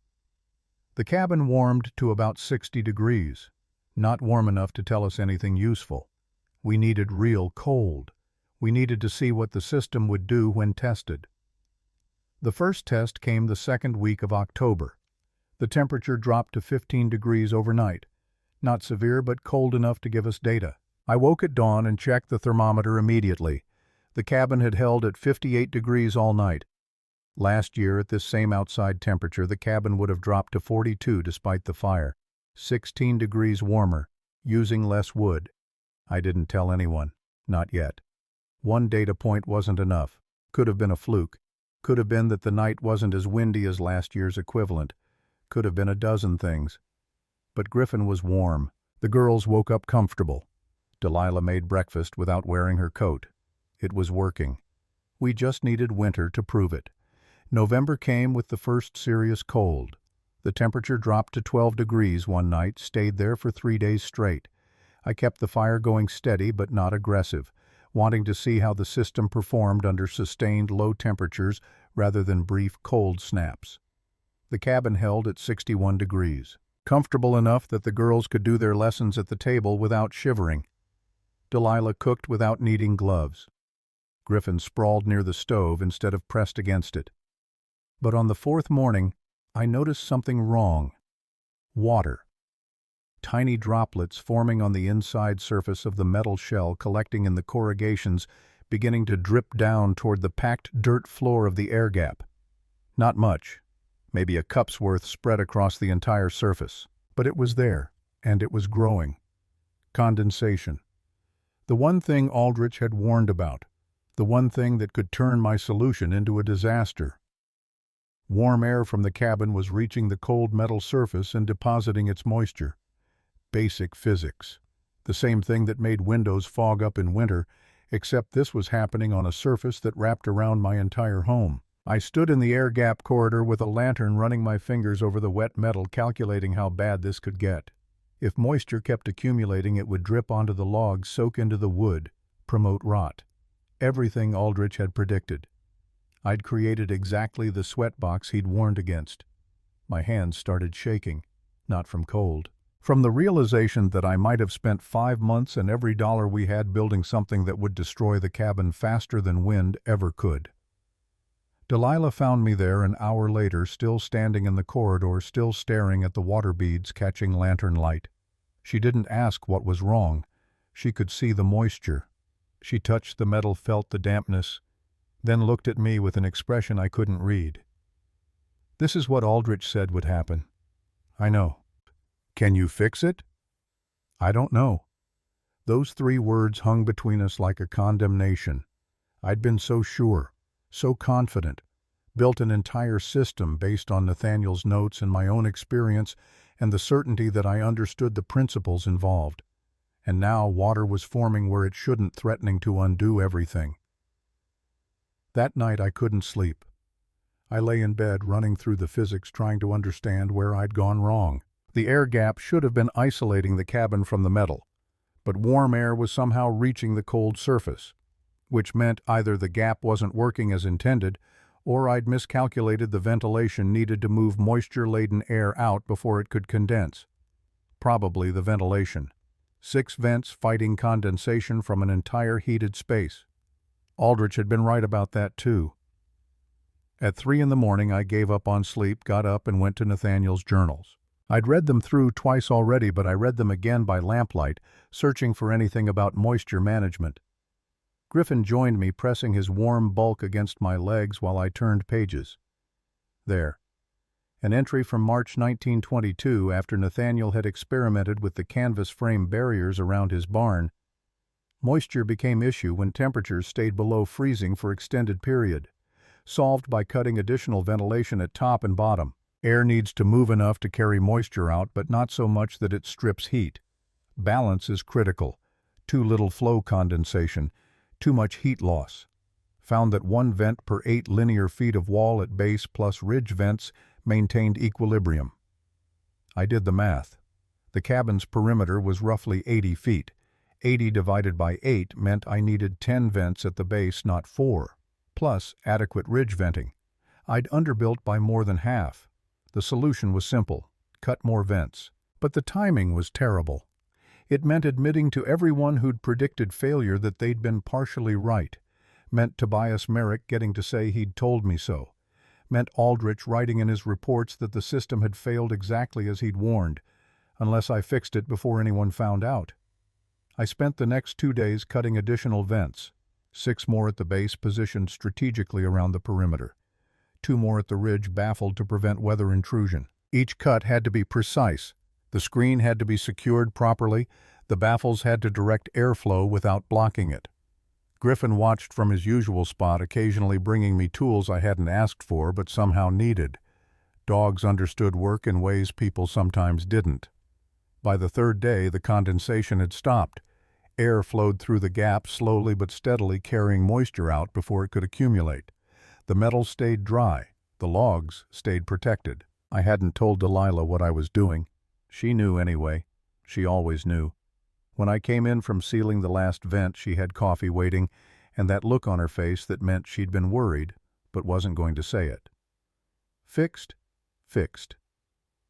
The cabin warmed to about 60 degrees, not warm enough to tell us anything useful. We needed real cold. We needed to see what the system would do when tested. The first test came the second week of October. The temperature dropped to 15 degrees overnight. Not severe, but cold enough to give us data. I woke at dawn and checked the thermometer immediately. The cabin had held at 58 degrees all night. Last year, at this same outside temperature, the cabin would have dropped to 42 despite the fire. 16 degrees warmer, using less wood. I didn't tell anyone. Not yet. One data point wasn't enough. Could have been a fluke. Could have been that the night wasn't as windy as last year's equivalent. Could have been a dozen things. But Griffin was warm. The girls woke up comfortable. Delilah made breakfast without wearing her coat. It was working. We just needed winter to prove it. November came with the first serious cold. The temperature dropped to 12 degrees one night, stayed there for 3 days straight. I kept the fire going steady but not aggressive, wanting to see how the system performed under sustained low temperatures rather than brief cold snaps. The cabin held at 61 degrees, comfortable enough that the girls could do their lessons at the table without shivering. Delilah cooked without needing gloves. Griffin sprawled near the stove instead of pressed against it. But on the fourth morning, I noticed something wrong. Water. Tiny droplets forming on the inside surface of the metal shell, collecting in the corrugations, beginning to drip down toward the packed dirt floor of the air gap. Not much, maybe a cup's worth spread across the entire surface. But it was there, and it was growing. Condensation. The one thing Aldrich had warned about. The one thing that could turn my solution into a disaster. Warm air from the cabin was reaching the cold metal surface and depositing its moisture. Basic physics. The same thing that made windows fog up in winter, except this was happening on a surface that wrapped around my entire home. I stood in the air gap corridor with a lantern, running my fingers over the wet metal, calculating how bad this could get. If moisture kept accumulating, it would drip onto the logs, soak into the wood, promote rot. Everything Aldrich had predicted. I'd created exactly the sweatbox he'd warned against. My hands started shaking, not from cold. From the realization that I might have spent 5 months and every dollar we had building something that would destroy the cabin faster than wind ever could. Delilah found me there an hour later, still standing in the corridor, still staring at the water beads catching lantern light. She didn't ask what was wrong. She could see the moisture. She touched the metal, felt the dampness, then looked at me with an expression I couldn't read. "This is what Aldrich said would happen." "I know." "Can you fix it?" "I don't know." Those 3 words hung between us like a condemnation. I'd been so sure, so confident, built an entire system based on Nathaniel's notes and my own experience and the certainty that I understood the principles involved. And now water was forming where it shouldn't, threatening to undo everything. That night I couldn't sleep. I lay in bed, running through the physics, trying to understand where I'd gone wrong. The air gap should have been isolating the cabin from the metal, but warm air was somehow reaching the cold surface, which meant either the gap wasn't working as intended, or I'd miscalculated the ventilation needed to move moisture-laden air out before it could condense. Probably the ventilation. 6 vents fighting condensation from an entire heated space. Aldrich had been right about that too. At 3 in the morning I gave up on sleep, got up and went to Nathaniel's journals. I'd read them through twice already, but I read them again by lamplight, searching for anything about moisture management. Griffin joined me, pressing his warm bulk against my legs while I turned pages. There. An entry from March 1922, after Nathaniel had experimented with the canvas frame barriers around his barn. Moisture became issue when temperatures stayed below freezing for extended period. Solved by cutting additional ventilation at top and bottom. Air needs to move enough to carry moisture out, but not so much that it strips heat. Balance is critical. Too little flow condensation, too much heat loss. Found that 1 vent per 8 linear feet of wall at base plus ridge vents maintained equilibrium. I did the math. The cabin's perimeter was roughly 80 feet. 80 divided by 8 meant I needed 10 vents at the base, not 4, plus adequate ridge venting. I'd underbuilt by more than half. The solution was simple: cut more vents. But the timing was terrible. It meant admitting to everyone who'd predicted failure that they'd been partially right. Meant Tobias Merrick getting to say he'd told me so. Meant Aldrich writing in his reports that the system had failed exactly as he'd warned, unless I fixed it before anyone found out. I spent the next 2 days cutting additional vents, 6 more at the base positioned strategically around the perimeter, 2 more at the ridge baffled to prevent weather intrusion. Each cut had to be precise. The screen had to be secured properly. The baffles had to direct airflow without blocking it. Griffin watched from his usual spot, occasionally bringing me tools I hadn't asked for but somehow needed. Dogs understood work in ways people sometimes didn't. By the 3rd day, the condensation had stopped. Air flowed through the gap slowly but steadily, carrying moisture out before it could accumulate. The metal stayed dry. The logs stayed protected. I hadn't told Delilah what I was doing. She knew anyway. She always knew. When I came in from sealing the last vent, she had coffee waiting, and that look on her face that meant she'd been worried, but wasn't going to say it. Fixed? Fixed.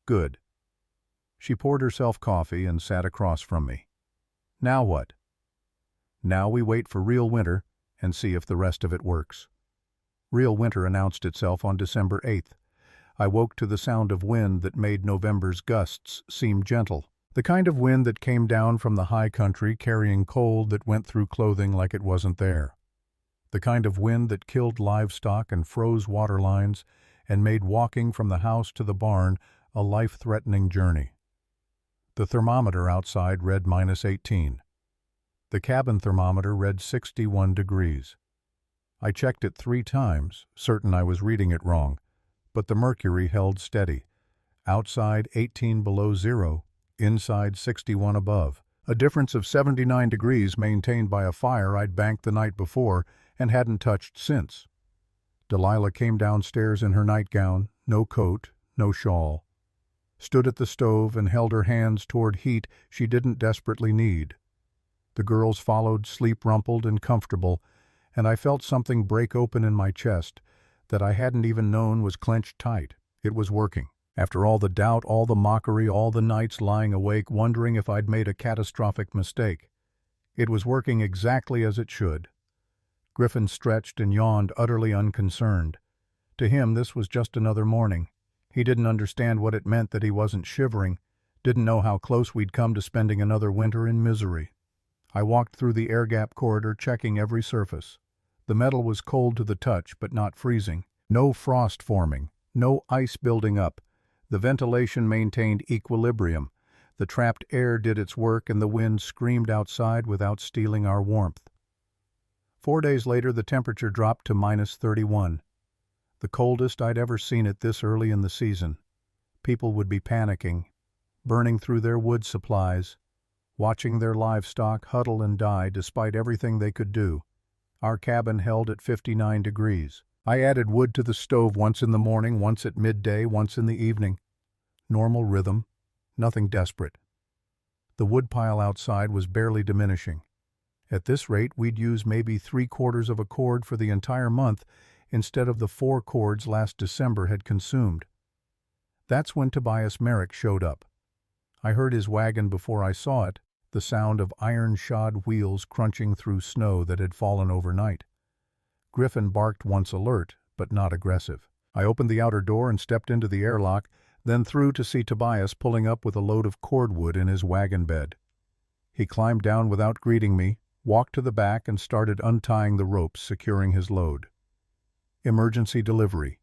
Good. She poured herself coffee and sat across from me. Now what? Now we wait for real winter and see if the rest of it works. Real winter announced itself on December 8th. I woke to the sound of wind that made November's gusts seem gentle. The kind of wind that came down from the high country carrying cold that went through clothing like it wasn't there. The kind of wind that killed livestock and froze water lines and made walking from the house to the barn a life-threatening journey. The thermometer outside read -18. The cabin thermometer read 61 degrees. I checked it 3 times, certain I was reading it wrong, but the mercury held steady. Outside 18 below zero, inside 61 above. A difference of 79 degrees maintained by a fire I'd banked the night before and hadn't touched since. Delilah came downstairs in her nightgown, no coat, no shawl. Stood at the stove and held her hands toward heat she didn't desperately need. The girls followed, sleep-rumpled and comfortable, and I felt something break open in my chest that I hadn't even known was clenched tight. It was working. After all the doubt, all the mockery, all the nights lying awake wondering if I'd made a catastrophic mistake. It was working exactly as it should. Griffin stretched and yawned, utterly unconcerned. To him, this was just another morning. He didn't understand what it meant that he wasn't shivering, didn't know how close we'd come to spending another winter in misery. I walked through the air gap corridor, checking every surface. The metal was cold to the touch, but not freezing. No frost forming, no ice building up. The ventilation maintained equilibrium. The trapped air did its work, and the wind screamed outside without stealing our warmth. 4 days later, the temperature dropped to -31. The coldest I'd ever seen it this early in the season. People would be panicking, burning through their wood supplies, watching their livestock huddle and die despite everything they could do. Our cabin held at 59 degrees. I added wood to the stove once in the morning, once at midday, once in the evening. Normal rhythm, nothing desperate. The woodpile outside was barely diminishing. At this rate, we'd use maybe 3/4 of a cord for the entire month instead of the 4 cords last December had consumed. That's when Tobias Merrick showed up. I heard his wagon before I saw it, the sound of iron-shod wheels crunching through snow that had fallen overnight. Griffin barked once alert, but not aggressive. I opened the outer door and stepped into the airlock, then through to see Tobias pulling up with a load of cordwood in his wagon bed. He climbed down without greeting me, walked to the back and started untying the ropes securing his load. Emergency delivery,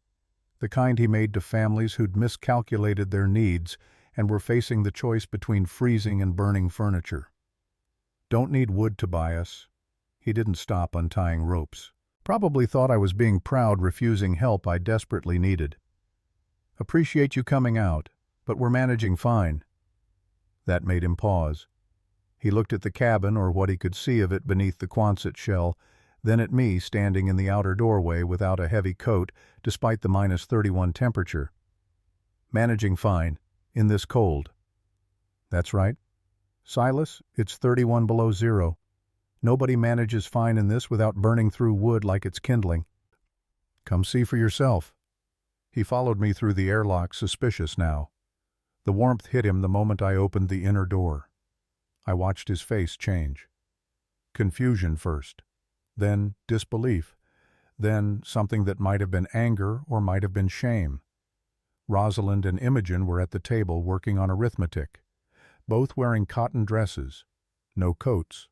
the kind he made to families who'd miscalculated their needs and were facing the choice between freezing and burning furniture. Don't need wood, Tobias. He didn't stop untying ropes. Probably thought I was being proud, refusing help I desperately needed. Appreciate you coming out, but we're managing fine. That made him pause. He looked at the cabin, or what he could see of it beneath the Quonset shell, then at me standing in the outer doorway without a heavy coat, despite the -31 temperature. Managing fine, in this cold. That's right. Silas, it's 31 below zero. Nobody manages fine in this without burning through wood like it's kindling. Come see for yourself. He followed me through the airlock, suspicious now. The warmth hit him the moment I opened the inner door. I watched his face change. Confusion first, then disbelief, then something that might have been anger or might have been shame. Rosalind and Imogen were at the table working on arithmetic, both wearing cotton dresses, no coats,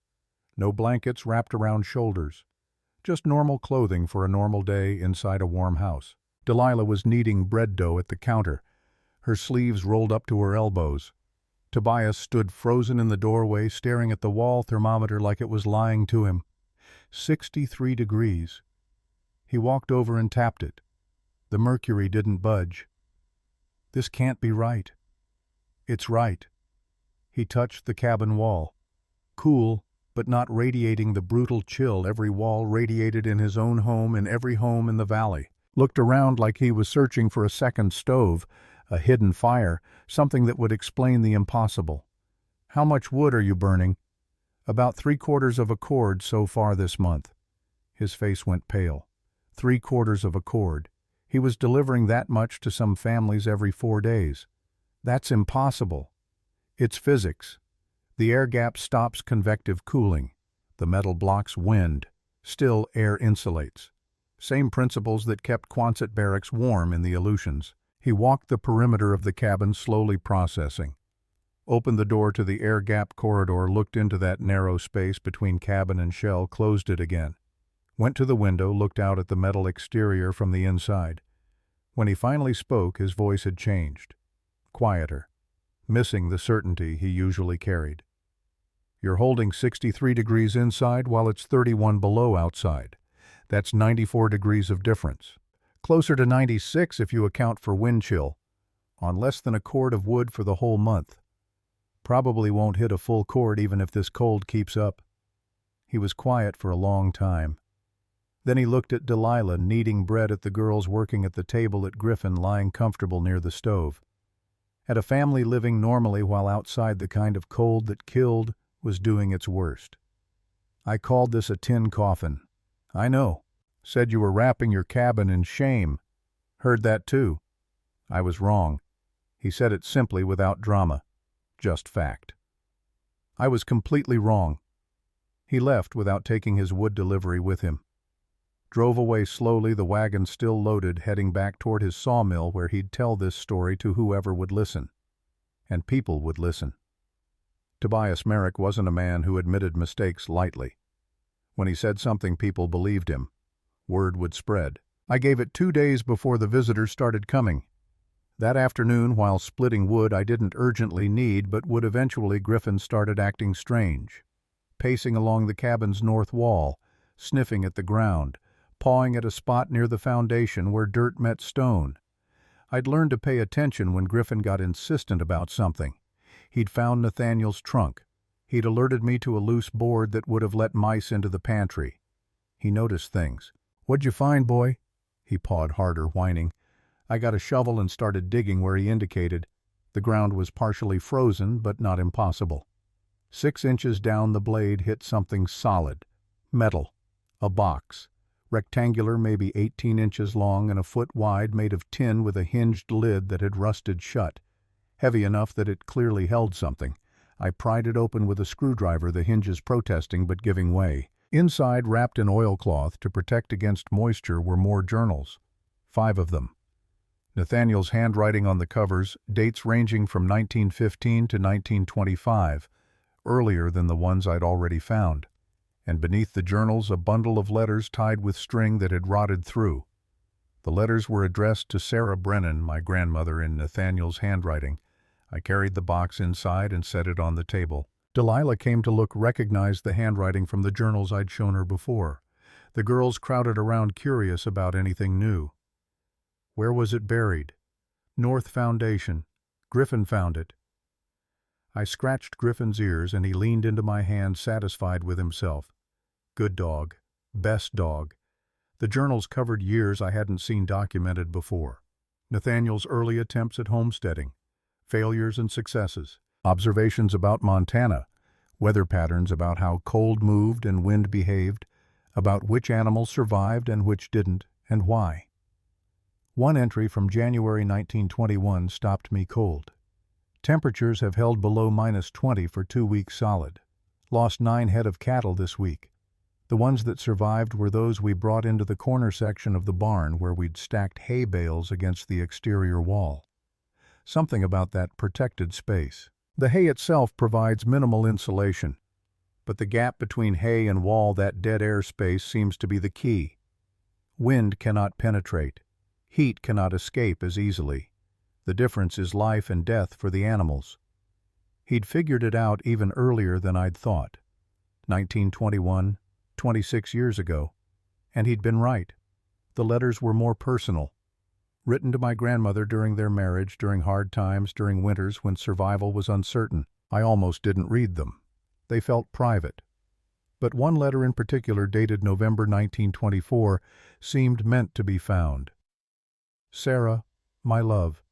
no blankets wrapped around shoulders, just normal clothing for a normal day inside a warm house. Delilah was kneading bread dough at the counter, her sleeves rolled up to her elbows. Tobias stood frozen in the doorway, staring at the wall thermometer like it was lying to him. 63 degrees. He walked over and tapped it. The mercury didn't budge. This can't be right. It's right. He touched the cabin wall. Cool, but not radiating the brutal chill every wall radiated in his own home and every home in the valley. Looked around like he was searching for a second stove, a hidden fire, something that would explain the impossible. How much wood are you burning? About 3/4 of a cord so far this month. His face went pale. 3/4 of a cord. He was delivering that much to some families every 4 days. That's impossible. It's physics. The air gap stops convective cooling. The metal blocks wind. Still, air insulates. Same principles that kept Quonset barracks warm in the Aleutians. He walked the perimeter of the cabin, slowly processing. Opened the door to the air gap corridor, looked into that narrow space between cabin and shell, closed it again. Went to the window, looked out at the metal exterior from the inside. When he finally spoke, his voice had changed. Quieter. Missing the certainty he usually carried. You're holding 63 degrees inside while it's 31 below outside. That's 94 degrees of difference. Closer to 96 if you account for wind chill. On less than a cord of wood for the whole month. Probably won't hit a full cord even if this cold keeps up. He was quiet for a long time. Then he looked at Delilah kneading bread, at the girls working at the table, at Griffin lying comfortable near the stove. At a family living normally while outside the kind of cold that killed was doing its worst. I called this a tin coffin. I know. Said you were wrapping your cabin in shame. Heard that too. I was wrong. He said it simply without drama. Just fact. I was completely wrong. He left without taking his wood delivery with him. Drove away slowly, the wagon still loaded, heading back toward his sawmill where he'd tell this story to whoever would listen. And people would listen. Tobias Merrick wasn't a man who admitted mistakes lightly. When he said something, people believed him. Word would spread. I gave it 2 days before the visitors started coming. That afternoon, while splitting wood I didn't urgently need but would eventually, Griffin started acting strange. Pacing along the cabin's north wall, sniffing at the ground, pawing at a spot near the foundation where dirt met stone. I'd learned to pay attention when Griffin got insistent about something. He'd found Nathaniel's trunk. He'd alerted me to a loose board that would have let mice into the pantry. He noticed things. "What'd you find, boy?" He pawed harder, whining. I got a shovel and started digging where he indicated. The ground was partially frozen, but not impossible. 6 inches down, the blade hit something solid. Metal. A box. Rectangular, maybe 18 inches long and a foot wide, made of tin with a hinged lid that had rusted shut. Heavy enough that it clearly held something. I pried it open with a screwdriver, the hinges protesting but giving way. Inside, wrapped in oilcloth to protect against moisture, were more journals. 5 of them. Nathaniel's handwriting on the covers, dates ranging from 1915 to 1925, earlier than the ones I'd already found. And beneath the journals a bundle of letters tied with string that had rotted through. The letters were addressed to Sarah Brennan, my grandmother, in Nathaniel's handwriting. I carried the box inside and set it on the table. Delilah came to look, recognized the handwriting from the journals I'd shown her before. The girls crowded around, curious about anything new. Where was it buried? North Foundation. Griffin found it. I scratched Griffin's ears and he leaned into my hand, satisfied with himself. Good dog. Best dog. The journals covered years I hadn't seen documented before. Nathaniel's early attempts at homesteading, failures and successes, observations about Montana, weather patterns about how cold moved and wind behaved, about which animals survived and which didn't, and why. One entry from January 1921 stopped me cold. Temperatures have held below -20 for 2 weeks solid. Lost 9 head of cattle this week. The ones that survived were those we brought into the corner section of the barn where we'd stacked hay bales against the exterior wall. Something about that protected space. The hay itself provides minimal insulation, but the gap between hay and wall, that dead air space, seems to be the key. Wind cannot penetrate. Heat cannot escape as easily. The difference is life and death for the animals. He'd figured it out even earlier than I'd thought. 1921, 26 years ago. And he'd been right. The letters were more personal. Written to my grandmother during their marriage, during hard times, during winters when survival was uncertain. I almost didn't read them. They felt private. But one letter in particular, dated November 1924, seemed meant to be found. Sarah, my love,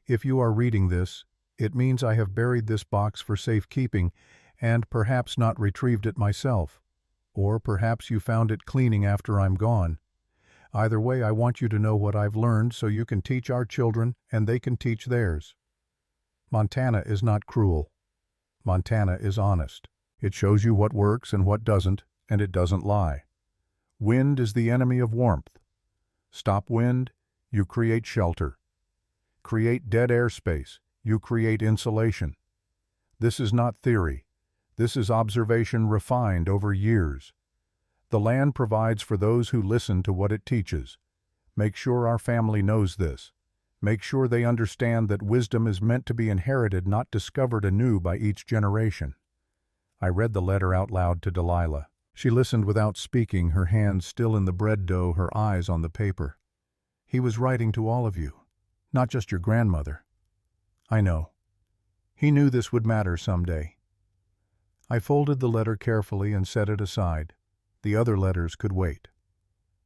if you are reading this, it means I have buried this box for safekeeping and perhaps not retrieved it myself. Or perhaps you found it cleaning after I'm gone. Either way, I want you to know what I've learned so you can teach our children and they can teach theirs. Montana is not cruel. Montana is honest. It shows you what works and what doesn't, and it doesn't lie. Wind is the enemy of warmth. Stop wind, you create shelter. Create dead air space, you create insulation. This is not theory. This is observation refined over years. The land provides for those who listen to what it teaches. Make sure our family knows this. Make sure they understand that wisdom is meant to be inherited, not discovered anew by each generation. I read the letter out loud to Delilah. She listened without speaking, her hands still in the bread dough, her eyes on the paper. He was writing to all of you, not just your grandmother. I know. He knew this would matter someday. I folded the letter carefully and set it aside. The other letters could wait.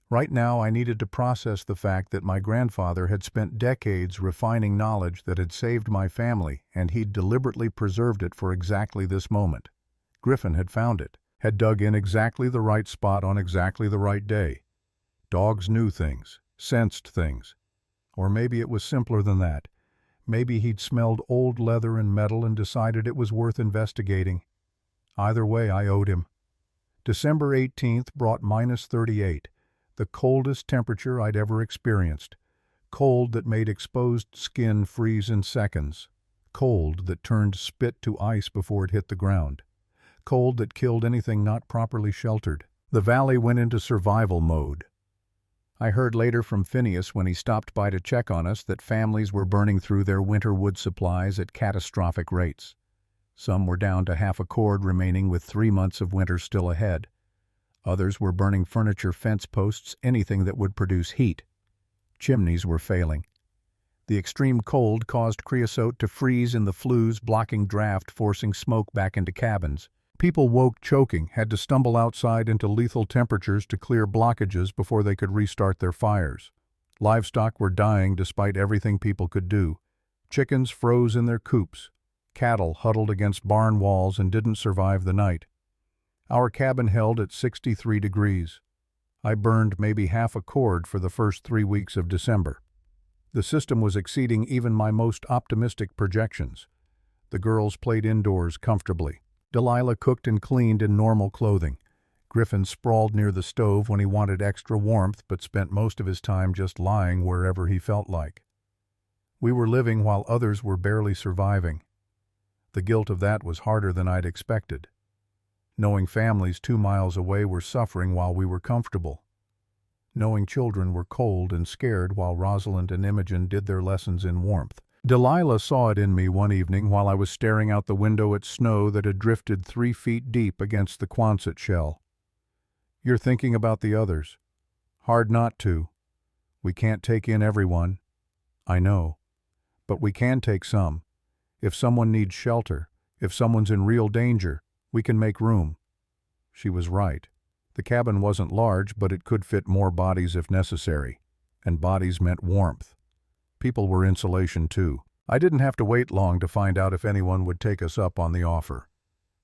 Right now I needed to process the fact that my grandfather had spent decades refining knowledge that had saved my family, and he'd deliberately preserved it for exactly this moment. Griffin had found it, had dug in exactly the right spot on exactly the right day. Dogs knew things, sensed things. Or maybe it was simpler than that. Maybe he'd smelled old leather and metal and decided it was worth investigating. Either way, I owed him. December 18th brought -38, the coldest temperature I'd ever experienced. Cold that made exposed skin freeze in seconds. Cold that turned spit to ice before it hit the ground. Cold that killed anything not properly sheltered. The valley went into survival mode. I heard later from Phineas when he stopped by to check on us that families were burning through their winter wood supplies at catastrophic rates. Some were down to half a cord remaining with 3 months of winter still ahead. Others were burning furniture, fence posts, anything that would produce heat. Chimneys were failing. The extreme cold caused creosote to freeze in the flues, blocking draft, forcing smoke back into cabins. People woke choking, had to stumble outside into lethal temperatures to clear blockages before they could restart their fires. Livestock were dying despite everything people could do. Chickens froze in their coops. Cattle huddled against barn walls and didn't survive the night. Our cabin held at 63 degrees. I burned maybe half a cord for the first 3 weeks of December. The system was exceeding even my most optimistic projections. The girls played indoors comfortably. Delilah cooked and cleaned in normal clothing. Griffin sprawled near the stove when he wanted extra warmth, but spent most of his time just lying wherever he felt like. We were living while others were barely surviving. The guilt of that was harder than I'd expected, knowing families 2 miles away were suffering while we were comfortable, knowing children were cold and scared while Rosalind and Imogen did their lessons in warmth. Delilah saw it in me one evening while I was staring out the window at snow that had drifted 3 feet deep against the Quonset shell. "You're thinking about the others. Hard not to. We can't take in everyone. I know. But we can take some. If someone needs shelter, if someone's in real danger, we can make room." She was right. The cabin wasn't large, but it could fit more bodies if necessary. And bodies meant warmth. People were insulation too. I didn't have to wait long to find out if anyone would take us up on the offer.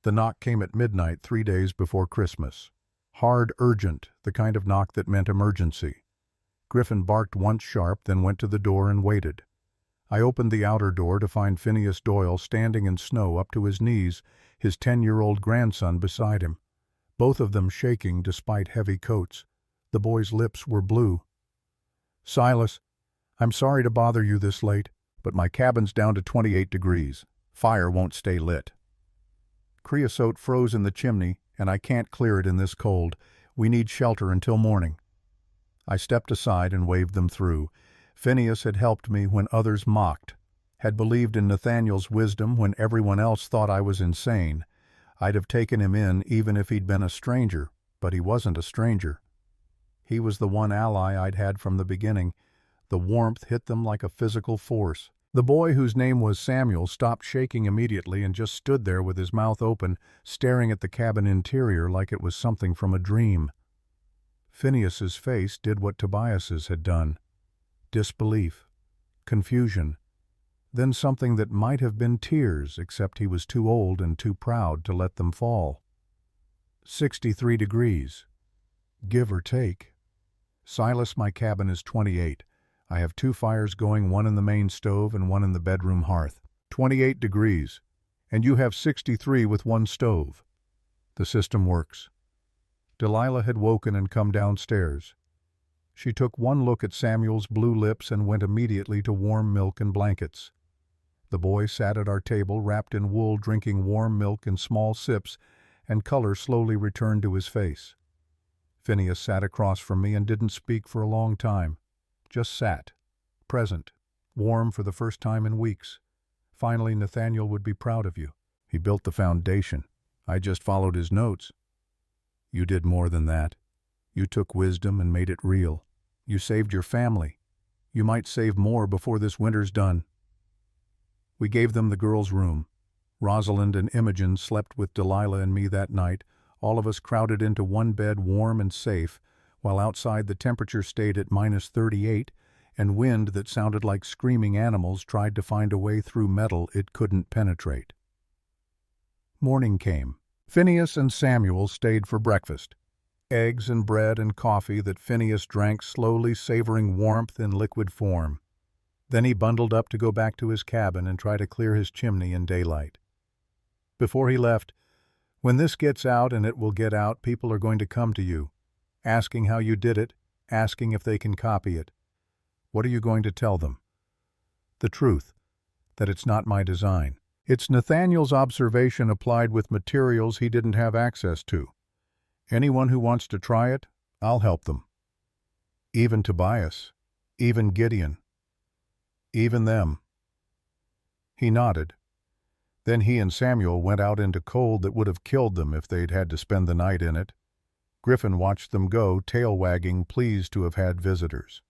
The knock came at midnight 3 days before Christmas. Hard, urgent, the kind of knock that meant emergency. Griffin barked once sharp, then went to the door and waited. I opened the outer door to find Phineas Doyle standing in snow up to his knees, his 10-year-old grandson beside him, both of them shaking despite heavy coats. The boy's lips were blue. "Silas, I'm sorry to bother you this late, but my cabin's down to 28 degrees. Fire won't stay lit. Creosote froze in the chimney, and I can't clear it in this cold. We need shelter until morning." I stepped aside and waved them through. Phineas had helped me when others mocked, had believed in Nathaniel's wisdom when everyone else thought I was insane. I'd have taken him in even if he'd been a stranger, but he wasn't a stranger. He was the one ally I'd had from the beginning. The warmth hit them like a physical force. The boy, whose name was Samuel, stopped shaking immediately and just stood there with his mouth open, staring at the cabin interior like it was something from a dream. Phineas's face did what Tobias's had done. Disbelief, confusion, then something that might have been tears, except he was too old and too proud to let them fall. 63 degrees. Give or take. "Silas, my cabin is 28. I have 2 fires going, one in the main stove and one in the bedroom hearth. 28 degrees. And you have 63 with 1 stove. The system works." Delilah had woken and come downstairs. She took one look at Samuel's blue lips and went immediately to warm milk and blankets. The boy sat at our table wrapped in wool, drinking warm milk in small sips, and color slowly returned to his face. Phineas sat across from me and didn't speak for a long time. Just sat, present, warm for the first time in weeks. Finally, "Nathaniel would be proud of you. He built the foundation. I just followed his notes." "You did more than that. You took wisdom and made it real. You saved your family. You might save more before this winter's done." We gave them the girls' room. Rosalind and Imogen slept with Delilah and me that night, all of us crowded into one bed, warm and safe, while outside the temperature stayed at -38, and wind that sounded like screaming animals tried to find a way through metal it couldn't penetrate. Morning came. Phineas and Samuel stayed for breakfast. Eggs and bread and coffee that Phineas drank slowly, savoring warmth in liquid form. Then he bundled up to go back to his cabin and try to clear his chimney in daylight. Before he left, "When this gets out, and it will get out, people are going to come to you, asking how you did it, asking if they can copy it. What are you going to tell them?" "The truth, that it's not my design. It's Nathaniel's observation applied with materials he didn't have access to. Anyone who wants to try it, I'll help them. Even Tobias, even Gideon, even them." He nodded. Then he and Samuel went out into cold that would have killed them if they'd had to spend the night in it. Griffin watched them go, tail wagging, pleased to have had visitors.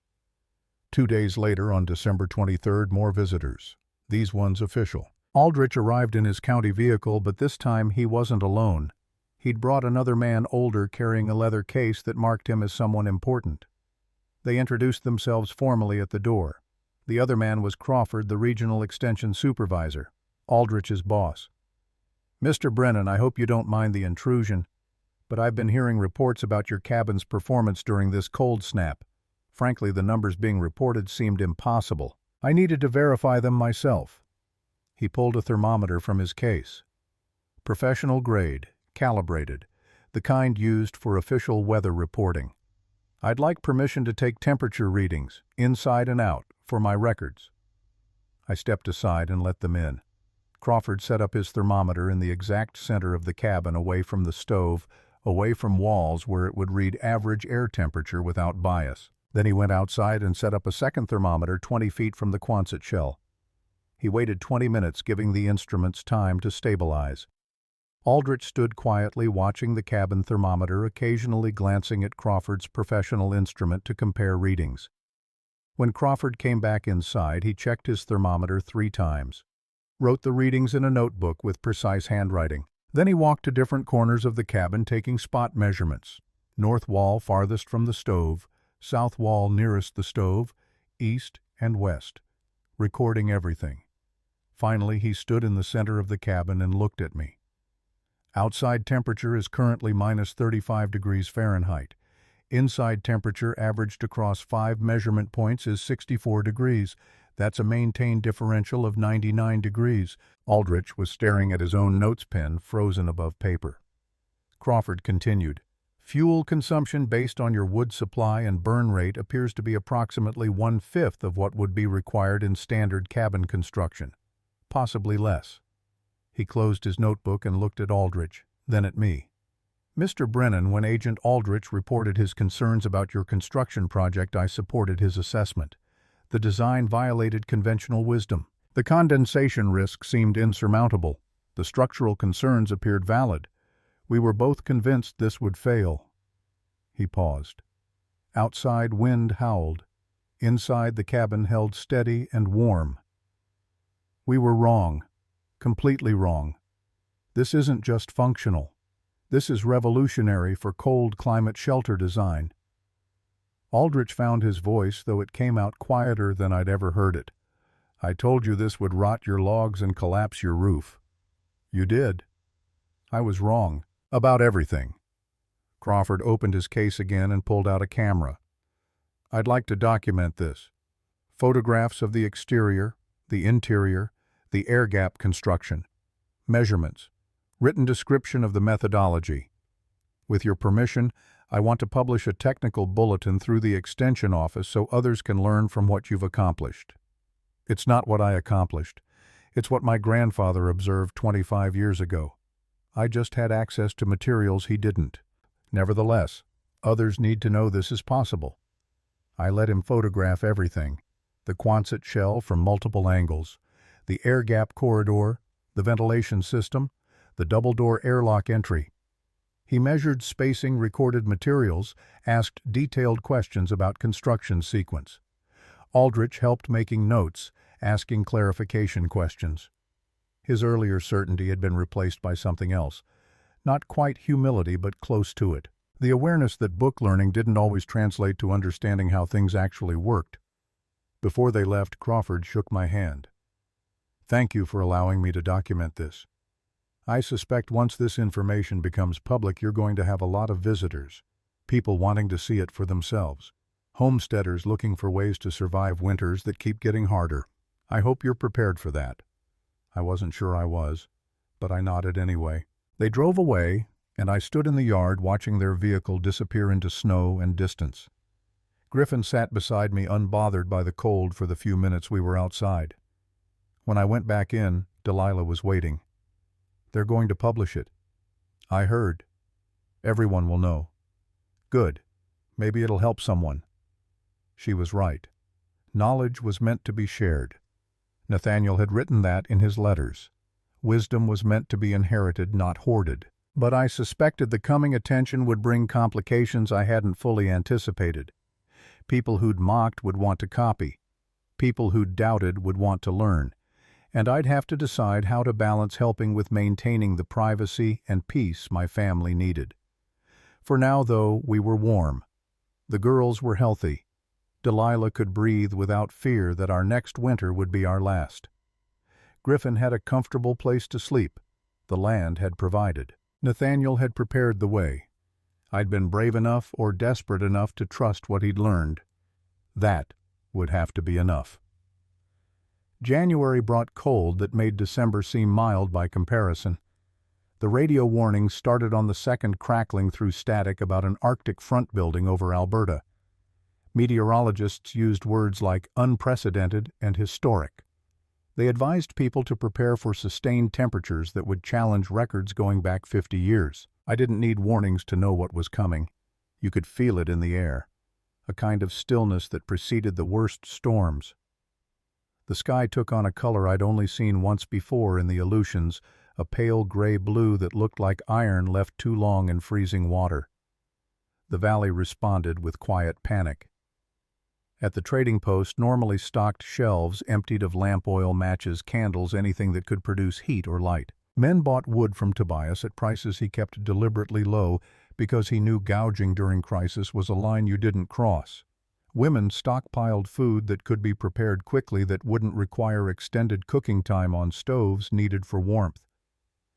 2 days later, on December 23rd, more visitors. These ones official. Aldrich arrived in his county vehicle, but this time he wasn't alone. He'd brought another man older, carrying a leather case that marked him as someone important. They introduced themselves formally at the door. The other man was Crawford, the regional extension supervisor, Aldrich's boss. "Mr. Brennan, I hope you don't mind the intrusion, but I've been hearing reports about your cabin's performance during this cold snap. Frankly, the numbers being reported seemed impossible. I needed to verify them myself." He pulled a thermometer from his case. Professional grade, calibrated, the kind used for official weather reporting. "I'd like permission to take temperature readings, inside and out, for my records." I stepped aside and let them in. Crawford set up his thermometer in the exact center of the cabin, away from the stove, away from walls where it would read average air temperature without bias. Then he went outside and set up a second thermometer 20 feet from the Quonset shell. He waited 20 minutes, giving the instruments time to stabilize. Aldrich stood quietly watching the cabin thermometer, occasionally glancing at Crawford's professional instrument to compare readings. When Crawford came back inside, he checked his thermometer 3 times, wrote the readings in a notebook with precise handwriting. Then he walked to different corners of the cabin, taking spot measurements. North wall farthest from the stove, south wall nearest the stove, east and west, recording everything. Finally, he stood in the center of the cabin and looked at me. Outside temperature is currently minus 35 degrees Fahrenheit. Inside temperature averaged across 5 measurement points is 64 degrees. That's a maintained differential of 99 degrees. Aldrich was staring at his own notes pen frozen above paper. Crawford continued, "Fuel consumption based on your wood supply and burn rate appears to be approximately 1/5 of what would be required in standard cabin construction, possibly less." He closed his notebook and looked at Aldrich, then at me. "Mr. Brennan, when Agent Aldrich reported his concerns about your construction project, I supported his assessment. The design violated conventional wisdom. The condensation risk seemed insurmountable. The structural concerns appeared valid. We were both convinced this would fail." He paused. Outside, wind howled. Inside, the cabin held steady and warm. "We were wrong. Completely wrong. This isn't just functional. This is revolutionary for cold climate shelter design." Aldrich found his voice, though it came out quieter than I'd ever heard it. "I told you this would rot your logs and collapse your roof. You did. I was wrong. About everything." Crawford opened his case again and pulled out a camera. "I'd like to document this. Photographs of the exterior, the interior, the air gap construction, measurements, written description of the methodology. With your permission, I want to publish a technical bulletin through the Extension Office so others can learn from what you've accomplished. It's not what I accomplished. It's what my grandfather observed 25 years ago. I just had access to materials he didn't. Nevertheless, others need to know this is possible." I let him photograph everything: the Quonset shell from multiple angles, the air gap corridor, the ventilation system, the double-door airlock entry. He measured spacing, recorded materials, asked detailed questions about construction sequence. Aldrich helped making notes, asking clarification questions. His earlier certainty had been replaced by something else. Not quite humility, but close to it. The awareness that book learning didn't always translate to understanding how things actually worked. Before they left, Crawford shook my hand. "Thank you for allowing me to document this. I suspect once this information becomes public, you're going to have a lot of visitors, people wanting to see it for themselves, homesteaders looking for ways to survive winters that keep getting harder. I hope you're prepared for that." I wasn't sure I was, but I nodded anyway. They drove away, and I stood in the yard watching their vehicle disappear into snow and distance. Griffin sat beside me, unbothered by the cold, for the few minutes we were outside. When I went back in, Delilah was waiting. "They're going to publish it." "I heard. Everyone will know." "Good. Maybe it'll help someone." She was right. Knowledge was meant to be shared. Nathaniel had written that in his letters. Wisdom was meant to be inherited, not hoarded. But I suspected the coming attention would bring complications I hadn't fully anticipated. People who'd mocked would want to copy. People who'd doubted would want to learn. And I'd have to decide how to balance helping with maintaining the privacy and peace my family needed. For now, though, we were warm. The girls were healthy. Delilah could breathe without fear that our next winter would be our last. Griffin had a comfortable place to sleep. The land had provided. Nathaniel had prepared the way. I'd been brave enough or desperate enough to trust what he'd learned. That would have to be enough. January brought cold that made December seem mild by comparison. The radio warning started on the second, crackling through static about an Arctic front building over Alberta. Meteorologists used words like unprecedented and historic. They advised people to prepare for sustained temperatures that would challenge records going back 50 years. I didn't need warnings to know what was coming. You could feel it in the air, a kind of stillness that preceded the worst storms. The sky took on a color I'd only seen once before in the Aleutians, a pale gray blue that looked like iron left too long in freezing water. The valley responded with quiet panic. At the trading post, normally stocked shelves emptied of lamp oil, matches, candles, anything that could produce heat or light. Men bought wood from Tobias at prices he kept deliberately low because he knew gouging during crisis was a line you didn't cross. Women stockpiled food that could be prepared quickly that wouldn't require extended cooking time on stoves needed for warmth.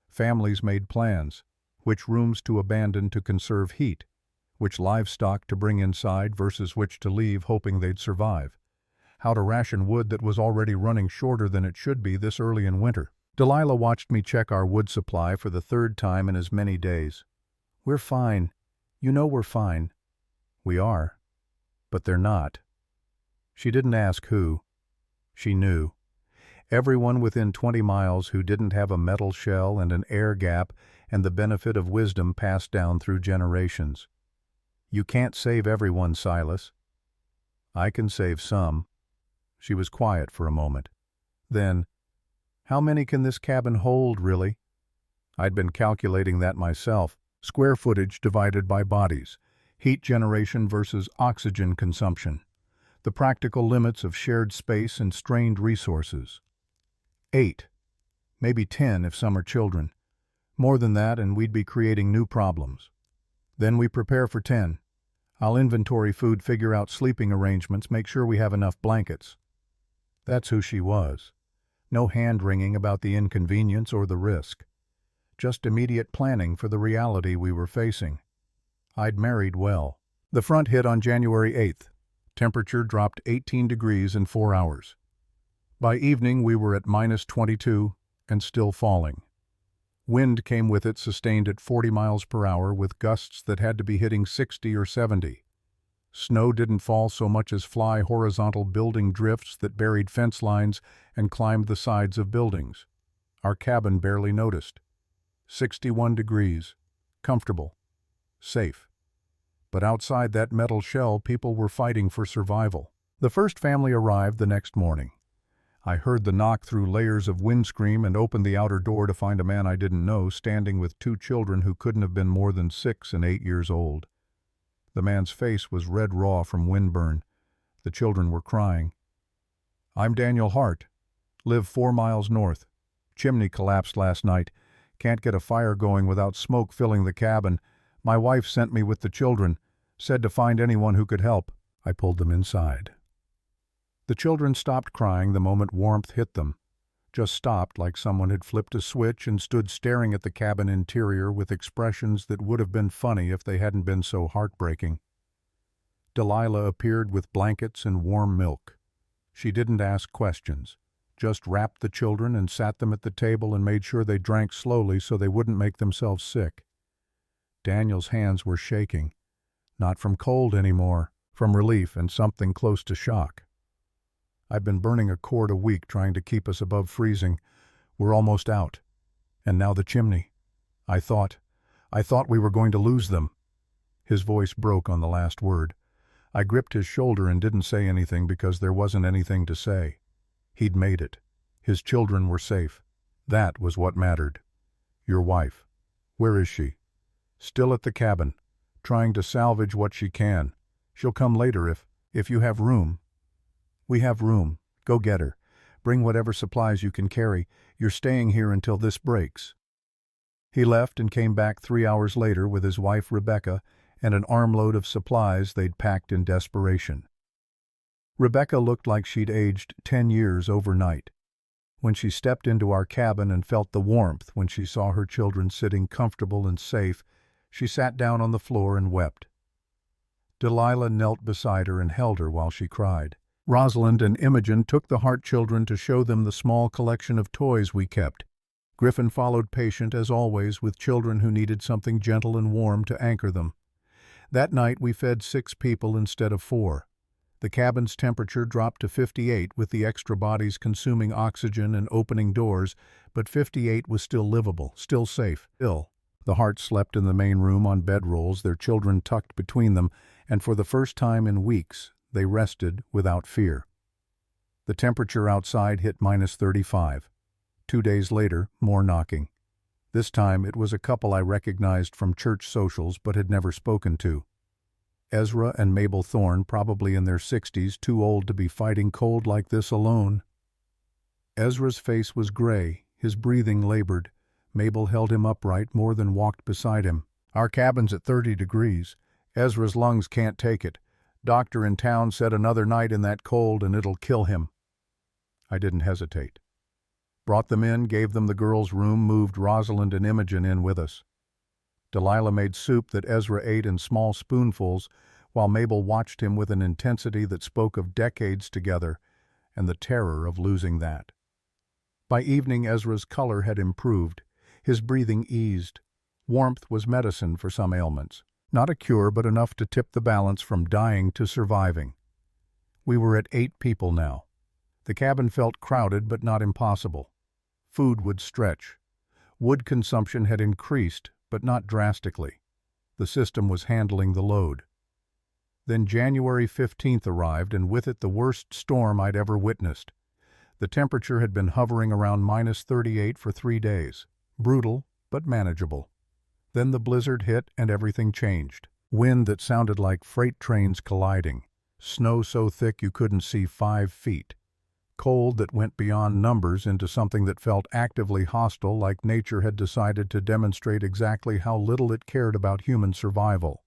Families made plans, which rooms to abandon to conserve heat, which livestock to bring inside versus which to leave hoping they'd survive, how to ration wood that was already running shorter than it should be this early in winter. Delilah watched me check our wood supply for the third time in as many days. "We're fine. You know we're fine." "We are. But they're not." She didn't ask who. She knew. Everyone within 20 miles who didn't have a metal shell and an air gap and the benefit of wisdom passed down through generations. "You can't save everyone, Silas." "I can save some." She was quiet for a moment. Then, "How many can this cabin hold, really?" I'd been calculating that myself. Square footage divided by bodies. Heat generation versus oxygen consumption. The practical limits of shared space and strained resources. 8. Maybe 10 if some are children. More than that and we'd be creating new problems. Then we prepare for 10. I'll inventory food, figure out sleeping arrangements, make sure we have enough blankets. That's who she was. No hand-wringing about the inconvenience or the risk. Just immediate planning for the reality we were facing. I'd married well. The front hit on January 8th. Temperature dropped 18 degrees in 4 hours. By evening we were at -22 and still falling. Wind came with it, sustained at 40 miles per hour with gusts that had to be hitting 60 or 70. Snow didn't fall so much as fly horizontal building drifts that buried fence lines and climbed the sides of buildings. Our cabin barely noticed. 61 degrees. Comfortable. Safe. But outside that metal shell, people were fighting for survival. The first family arrived the next morning. I heard the knock through layers of windscreen and opened the outer door to find a man I didn't know standing with 2 children who couldn't have been more than 6 and 8 years old. The man's face was red raw from windburn. The children were crying. "I'm Daniel Hart. Live 4 miles north. Chimney collapsed last night. Can't get a fire going without smoke filling the cabin. My wife sent me with the children. Said to find anyone who could help." I pulled them inside. The children stopped crying the moment warmth hit them. Just stopped like someone had flipped a switch and stood staring at the cabin interior with expressions that would have been funny if they hadn't been so heartbreaking. Delilah appeared with blankets and warm milk. She didn't ask questions, just wrapped the children and sat them at the table and made sure they drank slowly so they wouldn't make themselves sick. Daniel's hands were shaking, not from cold anymore, from relief and something close to shock. "I've been burning a quart a week trying to keep us above freezing. We're almost out. And now the chimney. I thought we were going to lose them." His voice broke on the last word. I gripped his shoulder and didn't say anything because there wasn't anything to say. He'd made it. His children were safe. That was what mattered. "Your wife. Where is she?" "Still at the cabin, trying to salvage what she can. She'll come later if you have room." "We have room. Go get her. Bring whatever supplies you can carry. You're staying here until this breaks." He left and came back 3 hours later with his wife Rebecca and an armload of supplies they'd packed in desperation. Rebecca looked like she'd aged 10 years overnight. When she stepped into our cabin and felt the warmth when she saw her children sitting comfortable and safe, she sat down on the floor and wept. Delilah knelt beside her and held her while she cried. Rosalind and Imogen took the Hart children to show them the small collection of toys we kept. Griffin followed patient as always with children who needed something gentle and warm to anchor them. That night we fed 6 people instead of 4. The cabin's temperature dropped to 58 with the extra bodies consuming oxygen and opening doors, but 58 was still livable, still safe, still. The Harts slept in the main room on bedrolls, their children tucked between them, and for the first time in weeks, they rested without fear. The temperature outside hit -35. 2 days later, more knocking. This time it was a couple I recognized from church socials but had never spoken to. Ezra and Mabel Thorne, probably in their 60s, too old to be fighting cold like this alone. Ezra's face was gray, his breathing labored. Mabel held him upright more than walked beside him. "Our cabin's at 30 degrees. Ezra's lungs can't take it. Doctor in town said another night in that cold and it'll kill him." I didn't hesitate. Brought them in, gave them the girls' room, moved Rosalind and Imogen in with us. Delilah made soup that Ezra ate in small spoonfuls, while Mabel watched him with an intensity that spoke of decades together and the terror of losing that. By evening, Ezra's color had improved. His breathing eased. Warmth was medicine for some ailments. Not a cure, but enough to tip the balance from dying to surviving. We were at 8 people now. The cabin felt crowded, but not impossible. Food would stretch. Wood consumption had increased, but not drastically. The system was handling the load. Then January 15th arrived, and with it the worst storm I'd ever witnessed. The temperature had been hovering around -38 for 3 days. Brutal, but manageable. Then the blizzard hit and everything changed. Wind that sounded like freight trains colliding. Snow so thick you couldn't see 5 feet. Cold that went beyond numbers into something that felt actively hostile, like nature had decided to demonstrate exactly how little it cared about human survival.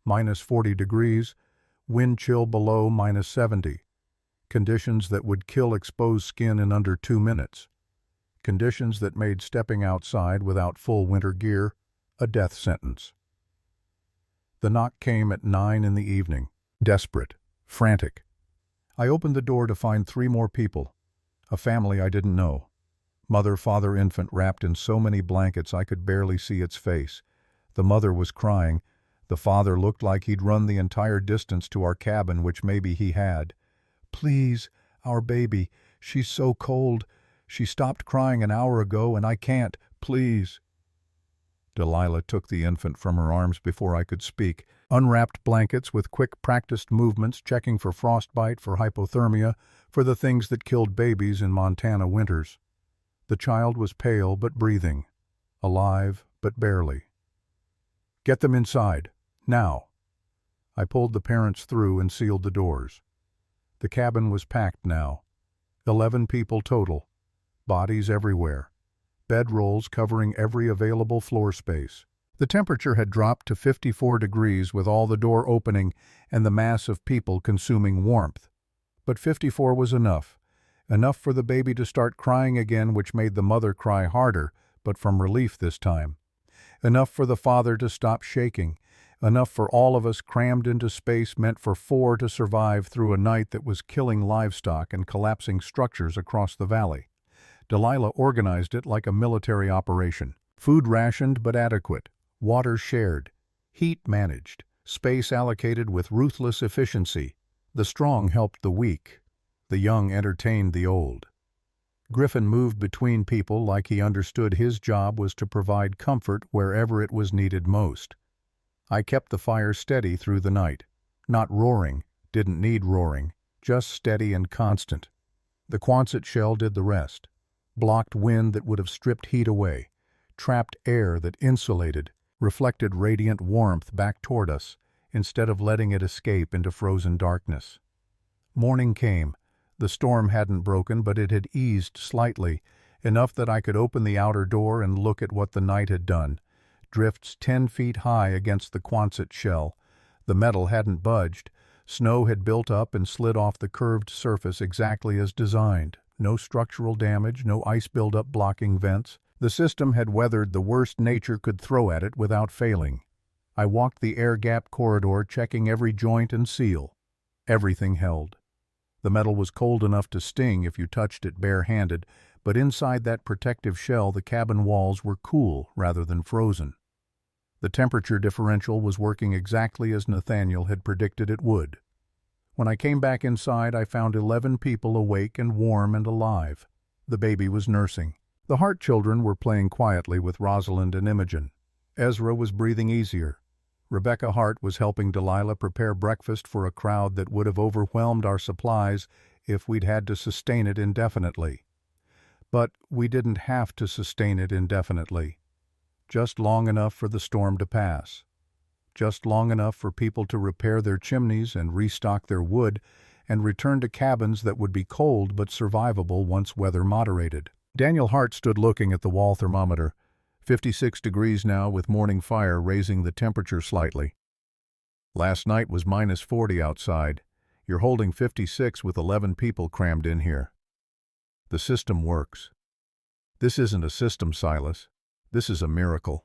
-40 degrees, wind chill below -70. Conditions that would kill exposed skin in under 2 minutes. Conditions that made stepping outside without full winter gear a death sentence. The knock came at 9 in the evening. Desperate, frantic. I opened the door to find 3 more people. A family I didn't know. Mother, father, infant wrapped in so many blankets I could barely see its face. The mother was crying. The father looked like he'd run the entire distance to our cabin, which maybe he had. "Please, our baby. She's so cold. She stopped crying an hour ago and I can't. Please." Delilah took the infant from her arms before I could speak. Unwrapped blankets with quick practiced movements, checking for frostbite, for hypothermia, for the things that killed babies in Montana winters. The child was pale but breathing. Alive but barely. "Get them inside. Now." I pulled the parents through and sealed the doors. The cabin was packed now. 11 people total. Bodies everywhere. Bedrolls covering every available floor space. The temperature had dropped to 54 degrees with all the door opening and the mass of people consuming warmth. But 54 was enough. Enough for the baby to start crying again, which made the mother cry harder, but from relief this time. Enough for the father to stop shaking. Enough for all of us crammed into space meant for 4 to survive through a night that was killing livestock and collapsing structures across the valley. Delilah organized it like a military operation. Food rationed but adequate. Water shared. Heat managed. Space allocated with ruthless efficiency. The strong helped the weak. The young entertained the old. Griffin moved between people like he understood his job was to provide comfort wherever it was needed most. I kept the fire steady through the night. Not roaring, didn't need roaring, just steady and constant. The Quonset shell did the rest. Blocked wind that would have stripped heat away. Trapped air that insulated, reflected radiant warmth back toward us, instead of letting it escape into frozen darkness. Morning came. The storm hadn't broken, but it had eased slightly, enough that I could open the outer door and look at what the night had done. Drifts 10 feet high against the Quonset shell. The metal hadn't budged. Snow had built up and slid off the curved surface exactly as designed. No structural damage, no ice buildup blocking vents. The system had weathered the worst nature could throw at it without failing. I walked the air-gapped corridor, checking every joint and seal. Everything held. The metal was cold enough to sting if you touched it bare-handed, but inside that protective shell the cabin walls were cool rather than frozen. The temperature differential was working exactly as Nathaniel had predicted it would. When I came back inside, I found 11 people awake and warm and alive. The baby was nursing. The Hart children were playing quietly with Rosalind and Imogen. Ezra was breathing easier. Rebecca Hart was helping Delilah prepare breakfast for a crowd that would have overwhelmed our supplies if we'd had to sustain it indefinitely. But we didn't have to sustain it indefinitely. Just long enough for the storm to pass. Just long enough for people to repair their chimneys and restock their wood and return to cabins that would be cold but survivable once weather moderated. Daniel Hart stood looking at the wall thermometer. 56 degrees now, with morning fire raising the temperature slightly. Last night was -40 outside. You're holding 56 with 11 people crammed in here. The system works. This isn't a system, Silas. This is a miracle.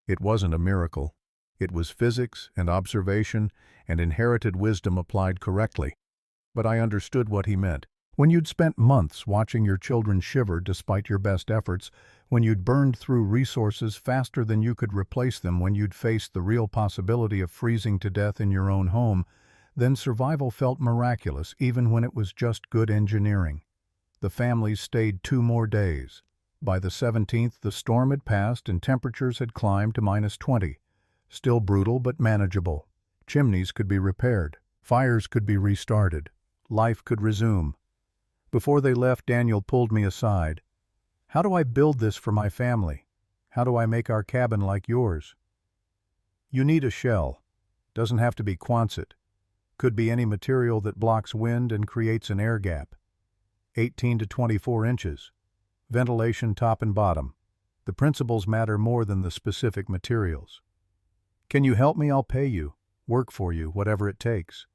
It wasn't a miracle. It was physics and observation and inherited wisdom applied correctly. But I understood what he meant. When you'd spent months watching your children shiver despite your best efforts, when you'd burned through resources faster than you could replace them, when you'd faced the real possibility of freezing to death in your own home, then survival felt miraculous even when it was just good engineering. The families stayed 2 more days. By the 17th, the storm had passed and temperatures had climbed to -20. Still brutal but manageable. Chimneys could be repaired. Fires could be restarted. Life could resume. Before they left, Daniel pulled me aside. How do I build this for my family? How do I make our cabin like yours? You need a shell. Doesn't have to be Quonset. Could be any material that blocks wind and creates an air gap. 18 to 24 inches. Ventilation top and bottom. The principles matter more than the specific materials. Can you help me? I'll pay you. Work for you, whatever it takes.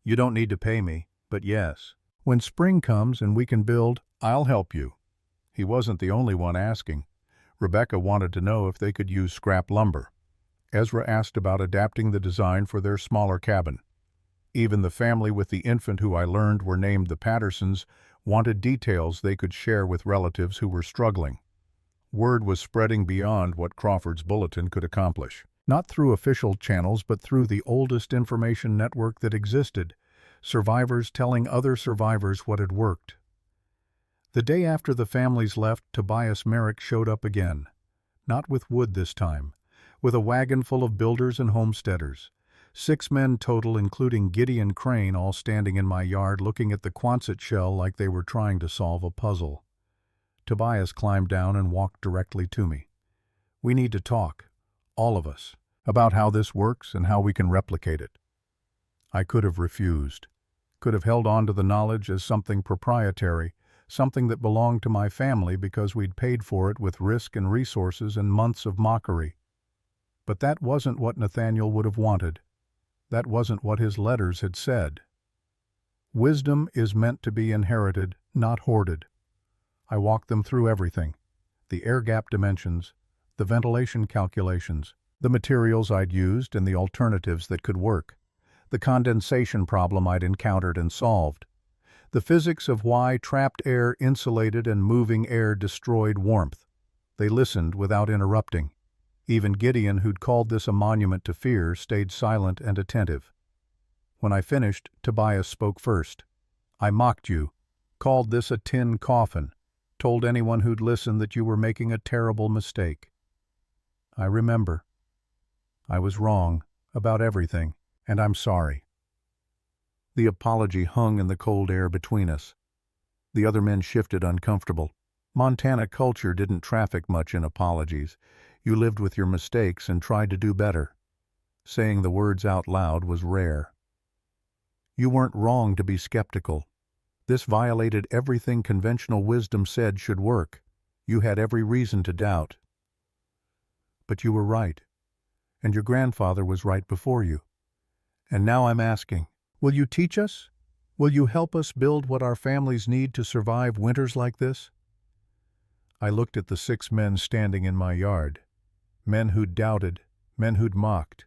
You don't need to pay me, but yes. When spring comes and we can build, I'll help you. He wasn't the only one asking. Rebecca wanted to know if they could use scrap lumber. Ezra asked about adapting the design for their smaller cabin. Even the family with the infant, who I learned were named the Pattersons, wanted details they could share with relatives who were struggling. Word was spreading beyond what Crawford's bulletin could accomplish. Not through official channels, but through the oldest information network that existed. Survivors telling other survivors what had worked. The day after the families left, Tobias Merrick showed up again. Not with wood this time. With a wagon full of builders and homesteaders. 6 men total, including Gideon Crane, all standing in my yard looking at the Quonset shell like they were trying to solve a puzzle. Tobias climbed down and walked directly to me. We need to talk, all of us, about how this works and how we can replicate it. I could have refused, could have held on to the knowledge as something proprietary, something that belonged to my family because we'd paid for it with risk and resources and months of mockery. But that wasn't what Nathaniel would have wanted. That wasn't what his letters had said. Wisdom is meant to be inherited, not hoarded. I walked them through everything. The air gap dimensions, the ventilation calculations, the materials I'd used and the alternatives that could work. The condensation problem I'd encountered and solved. The physics of why trapped air insulated and moving air destroyed warmth. They listened without interrupting. Even Gideon, who'd called this a monument to fear, stayed silent and attentive. When I finished, Tobias spoke first. I mocked you, called this a tin coffin, told anyone who'd listen that you were making a terrible mistake. I remember. I was wrong about everything. And I'm sorry. The apology hung in the cold air between us. The other men shifted, uncomfortable. Montana culture didn't traffic much in apologies. You lived with your mistakes and tried to do better. Saying the words out loud was rare. You weren't wrong to be skeptical. This violated everything conventional wisdom said should work. You had every reason to doubt. But you were right. And your grandfather was right before you. And now I'm asking, will you teach us? Will you help us build what our families need to survive winters like this? I looked at the 6 men standing in my yard. Men who'd doubted, men who'd mocked,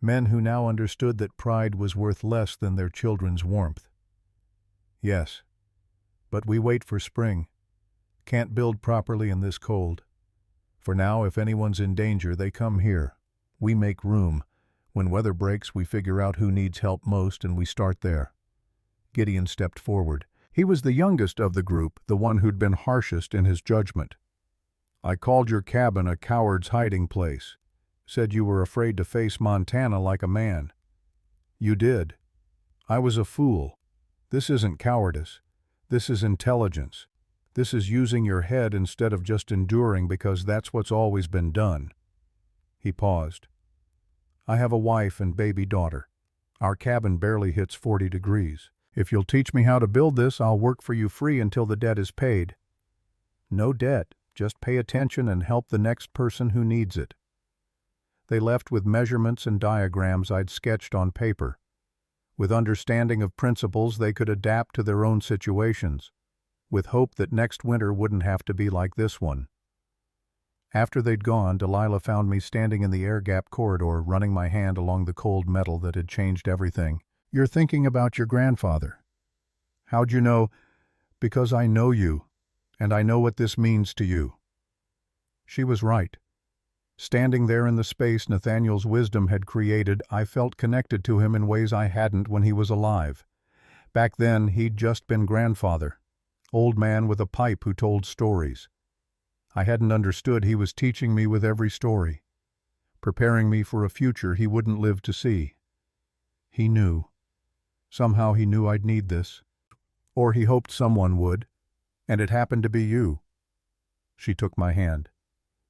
men who now understood that pride was worth less than their children's warmth. Yes, but we wait for spring. Can't build properly in this cold. For now, if anyone's in danger, they come here. We make room. When weather breaks, we figure out who needs help most and we start there. Gideon stepped forward. He was the youngest of the group, the one who'd been harshest in his judgment. I called your cabin a coward's hiding place. Said you were afraid to face Montana like a man. You did. I was a fool. This isn't cowardice. This is intelligence. This is using your head instead of just enduring because that's what's always been done. He paused. I have a wife and baby daughter. Our cabin barely hits 40 degrees. If you'll teach me how to build this, I'll work for you free until the debt is paid. No debt, just pay attention and help the next person who needs it. They left with measurements and diagrams I'd sketched on paper. With understanding of principles they could adapt to their own situations, with hope that next winter wouldn't have to be like this one. After they'd gone, Delilah found me standing in the air gap corridor, running my hand along the cold metal that had changed everything. You're thinking about your grandfather. How'd you know? Because I know you, and I know what this means to you. She was right. Standing there in the space Nathaniel's wisdom had created, I felt connected to him in ways I hadn't when he was alive. Back then, he'd just been grandfather, old man with a pipe who told stories. I hadn't understood he was teaching me with every story, preparing me for a future he wouldn't live to see. He knew. Somehow he knew I'd need this. Or he hoped someone would, and it happened to be you. She took my hand.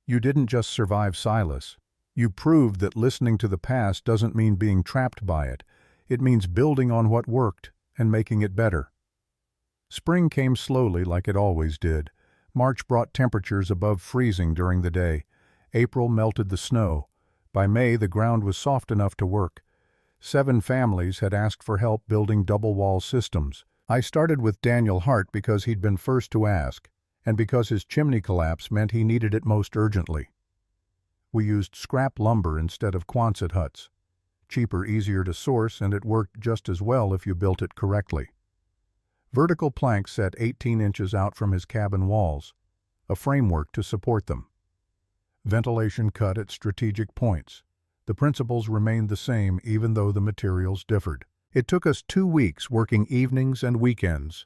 You didn't just survive Silas. You proved that listening to the past doesn't mean being trapped by it. It means building on what worked and making it better. Spring came slowly like it always did. March brought temperatures above freezing during the day. April melted the snow. By May, the ground was soft enough to work. 7 families had asked for help building double-wall systems. I started with Daniel Hart because he'd been first to ask, and because his chimney collapse meant he needed it most urgently. We used scrap lumber instead of Quonset huts. Cheaper, easier to source, and it worked just as well if you built it correctly. Vertical planks set 18 inches out from his cabin walls, a framework to support them. Ventilation cut at strategic points. The principles remained the same even though the materials differed. It took us 2 weeks working evenings and weekends.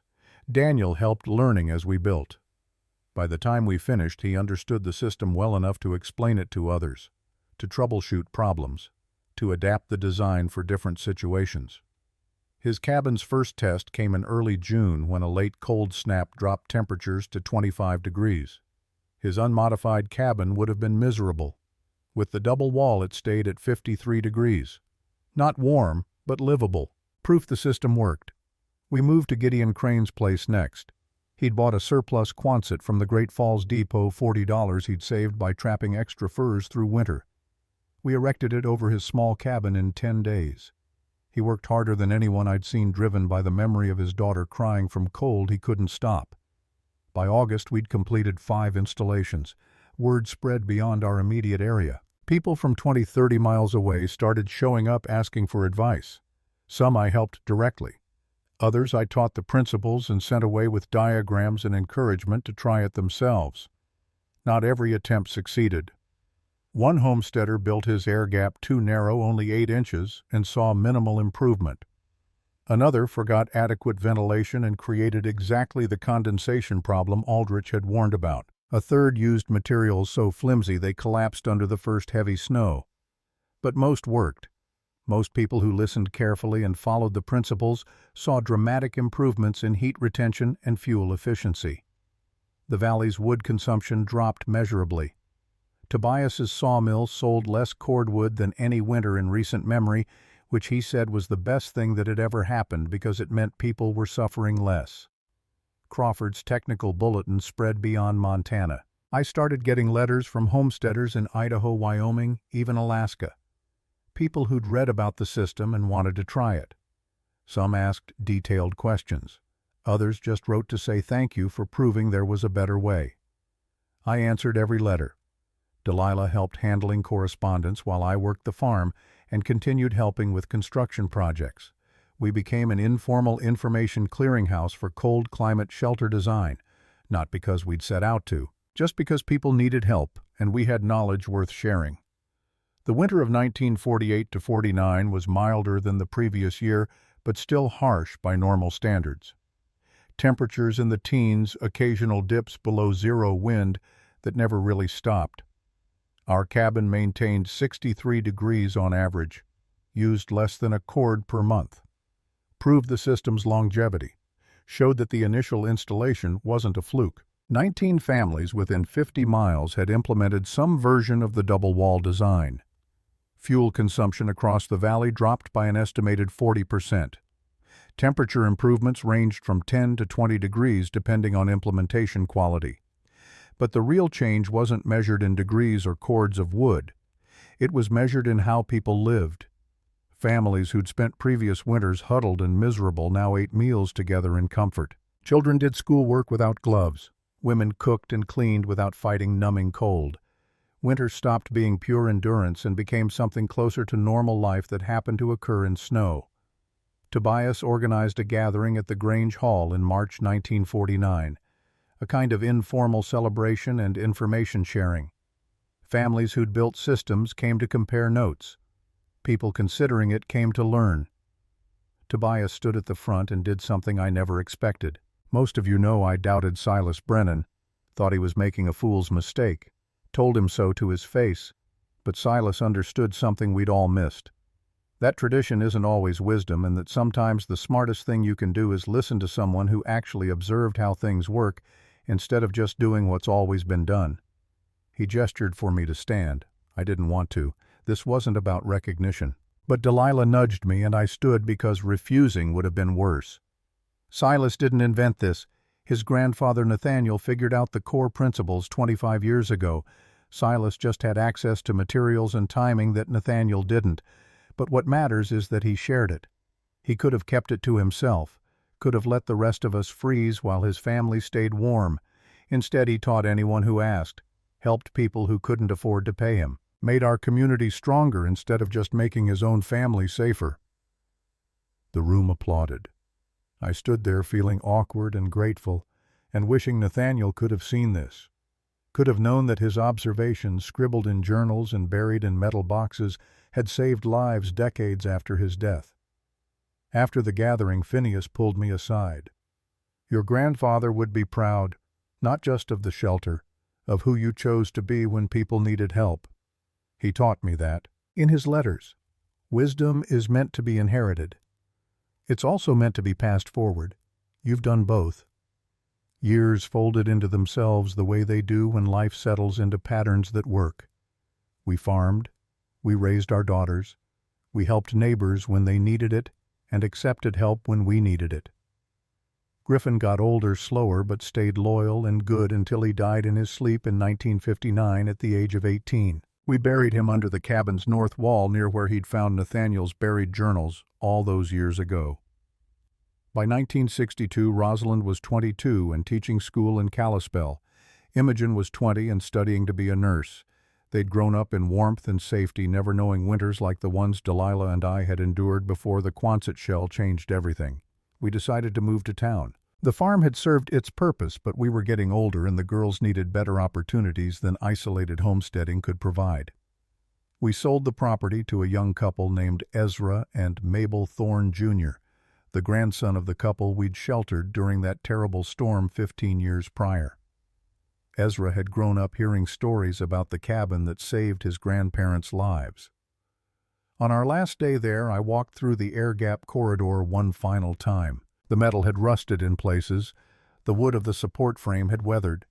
Daniel helped learning as we built. By the time we finished, he understood the system well enough to explain it to others, to troubleshoot problems, to adapt the design for different situations. His cabin's first test came in early June when a late cold snap dropped temperatures to 25 degrees. His unmodified cabin would have been miserable. With the double wall, it stayed at 53 degrees. Not warm, but livable. Proof the system worked. We moved to Gideon Crane's place next. He'd bought a surplus Quonset from the Great Falls Depot, $40 he'd saved by trapping extra furs through winter. We erected it over his small cabin in 10 days. He worked harder than anyone I'd seen, driven by the memory of his daughter crying from cold he couldn't stop. By August, we'd completed 5 installations. Word spread beyond our immediate area. People from 20-30 miles away started showing up asking for advice. Some I helped directly. Others I taught the principles and sent away with diagrams and encouragement to try it themselves. Not every attempt succeeded. One homesteader built his air gap too narrow, only 8 inches, and saw minimal improvement. Another forgot adequate ventilation and created exactly the condensation problem Aldrich had warned about. A third used materials so flimsy they collapsed under the first heavy snow. But most worked. Most people who listened carefully and followed the principles saw dramatic improvements in heat retention and fuel efficiency. The valley's wood consumption dropped measurably. Tobias's sawmill sold less cordwood than any winter in recent memory, which he said was the best thing that had ever happened because it meant people were suffering less. Crawford's technical bulletin spread beyond Montana. I started getting letters from homesteaders in Idaho, Wyoming, even Alaska. People who'd read about the system and wanted to try it. Some asked detailed questions. Others just wrote to say thank you for proving there was a better way. I answered every letter. Delilah helped handling correspondence while I worked the farm and continued helping with construction projects. We became an informal information clearinghouse for cold climate shelter design, not because we'd set out to, just because people needed help and we had knowledge worth sharing. The winter of 1948 to 49 was milder than the previous year, but still harsh by normal standards. Temperatures in the teens, occasional dips below zero, wind that never really stopped. Our cabin maintained 63 degrees on average, used less than a cord per month. Proved the system's longevity, showed that the initial installation wasn't a fluke. 19 families within 50 miles had implemented some version of the double-wall design. Fuel consumption across the valley dropped by an estimated 40%. Temperature improvements ranged from 10 to 20 degrees depending on implementation quality. But the real change wasn't measured in degrees or cords of wood. It was measured in how people lived. Families who'd spent previous winters huddled and miserable now ate meals together in comfort. Children did schoolwork without gloves. Women cooked and cleaned without fighting numbing cold. Winter stopped being pure endurance and became something closer to normal life that happened to occur in snow. Tobias organized a gathering at the Grange Hall in March 1949, a kind of informal celebration and information sharing. Families who'd built systems came to compare notes. People considering it came to learn. Tobias stood at the front and did something I never expected. Most of you know I doubted Silas Brennan, thought he was making a fool's mistake, told him so to his face, but Silas understood something we'd all missed. That tradition isn't always wisdom, and that sometimes the smartest thing you can do is listen to someone who actually observed how things work instead of just doing what's always been done. He gestured for me to stand. I didn't want to. This wasn't about recognition. But Delilah nudged me, and I stood because refusing would have been worse. Silas didn't invent this. His grandfather Nathaniel figured out the core principles 25 years ago. Silas just had access to materials and timing that Nathaniel didn't. But what matters is that he shared it. He could have kept it to himself, could have let the rest of us freeze while his family stayed warm. Instead, he taught anyone who asked, helped people who couldn't afford to pay him, made our community stronger instead of just making his own family safer. The room applauded. I stood there feeling awkward and grateful, and wishing Nathaniel could have seen this, could have known that his observations, scribbled in journals and buried in metal boxes, had saved lives decades after his death. After the gathering, Phineas pulled me aside. Your grandfather would be proud, not just of the shelter, of who you chose to be when people needed help. He taught me that. In his letters, wisdom is meant to be inherited. It's also meant to be passed forward. You've done both. Years folded into themselves the way they do when life settles into patterns that work. We farmed. We raised our daughters. We helped neighbors when they needed it and accepted help when we needed it. Griffin got older slower but stayed loyal and good until he died in his sleep in 1959 at the age of 18. We buried him under the cabin's north wall near where he'd found Nathaniel's buried journals all those years ago. By 1962, Rosalind was 22 and teaching school in Kalispell. Imogen was 20 and studying to be a nurse. They'd grown up in warmth and safety, never knowing winters like the ones Delilah and I had endured before the Quonset shell changed everything. We decided to move to town. The farm had served its purpose, but we were getting older and the girls needed better opportunities than isolated homesteading could provide. We sold the property to a young couple named Ezra and Mabel Thorne Jr., the grandson of the couple we'd sheltered during that terrible storm 15 years prior. Ezra had grown up hearing stories about the cabin that saved his grandparents' lives. On our last day there, I walked through the air gap corridor one final time. The metal had rusted in places, the wood of the support frame had weathered,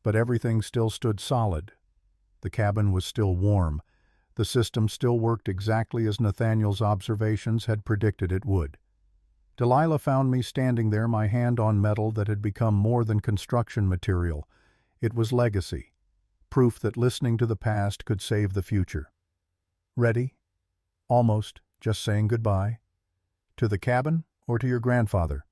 but everything still stood solid. The cabin was still warm. The system still worked exactly as Nathaniel's observations had predicted it would. Delilah found me standing there, my hand on metal that had become more than construction material. It was legacy, proof that listening to the past could save the future. Ready? Almost, just saying goodbye. To the cabin or to your grandfather?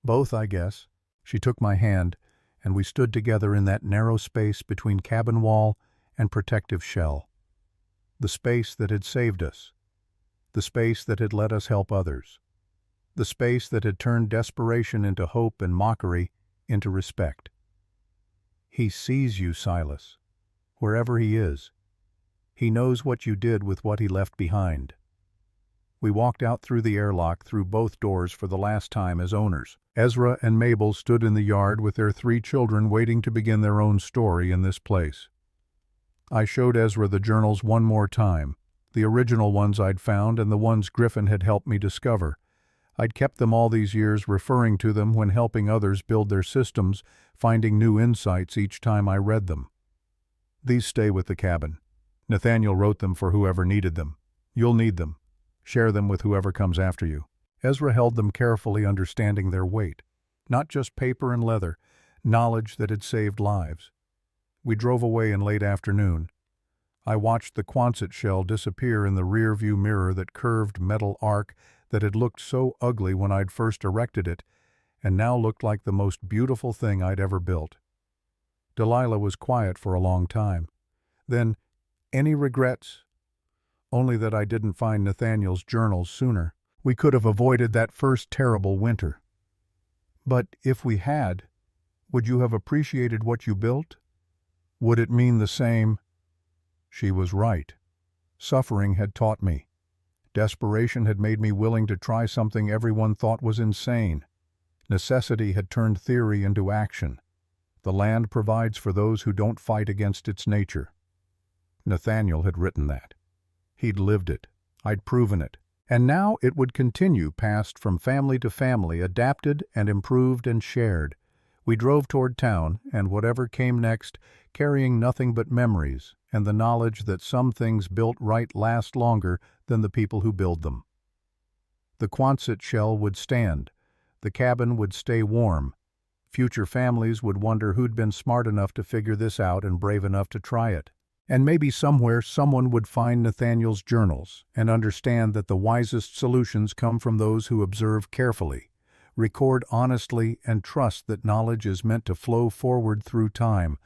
Both, I guess. She took my hand, and we stood together in that narrow space between cabin wall and protective shell. The space that had saved us. The space that had let us help others. The space that had turned desperation into hope and mockery into respect. He sees you, Silas, wherever he is. He knows what you did with what he left behind." We walked out through the airlock through both doors for the last time as owners. Ezra and Mabel stood in the yard with their 3 children waiting to begin their own story in this place. I showed Ezra the journals one more time, the original ones I'd found and the ones Griffin had helped me discover. I'd kept them all these years, referring to them when helping others build their systems, finding new insights each time I read them. "These stay with the cabin. Nathaniel wrote them for whoever needed them. You'll need them. Share them with whoever comes after you." Ezra held them carefully, understanding their weight. Not just paper and leather, knowledge that had saved lives. We drove away in late afternoon. I watched the Quonset shell disappear in the rear-view mirror, that curved metal arc that had looked so ugly when I'd first erected it, and now looked like the most beautiful thing I'd ever built. Delilah was quiet for a long time. Then, "Any regrets?" "Only that I didn't find Nathaniel's journals sooner. We could have avoided that first terrible winter." "But if we had, would you have appreciated what you built? Would it mean the same?" She was right. Suffering had taught me. Desperation had made me willing to try something everyone thought was insane. Necessity had turned theory into action. The land provides for those who don't fight against its nature. Nathaniel had written that. He'd lived it. I'd proven it. And now it would continue, passed from family to family, adapted and improved and shared. We drove toward town, and whatever came next, carrying nothing but memories and the knowledge that some things built right last longer than the people who build them. The Quonset shell would stand. The cabin would stay warm. Future families would wonder who'd been smart enough to figure this out and brave enough to try it. And maybe somewhere someone would find Nathaniel's journals and understand that the wisest solutions come from those who observe carefully, record honestly, and trust that knowledge is meant to flow forward through time,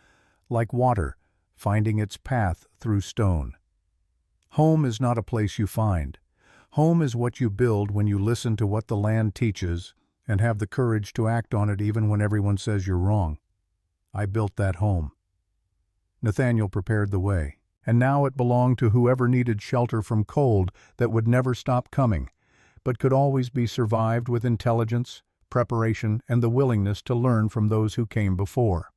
like water finding its path through stone. Home is not a place you find. Home is what you build when you listen to what the land teaches and have the courage to act on it even when everyone says you're wrong. I built that home. Nathaniel prepared the way, and now it belonged to whoever needed shelter from cold that would never stop coming, but could always be survived with intelligence, preparation, and the willingness to learn from those who came before.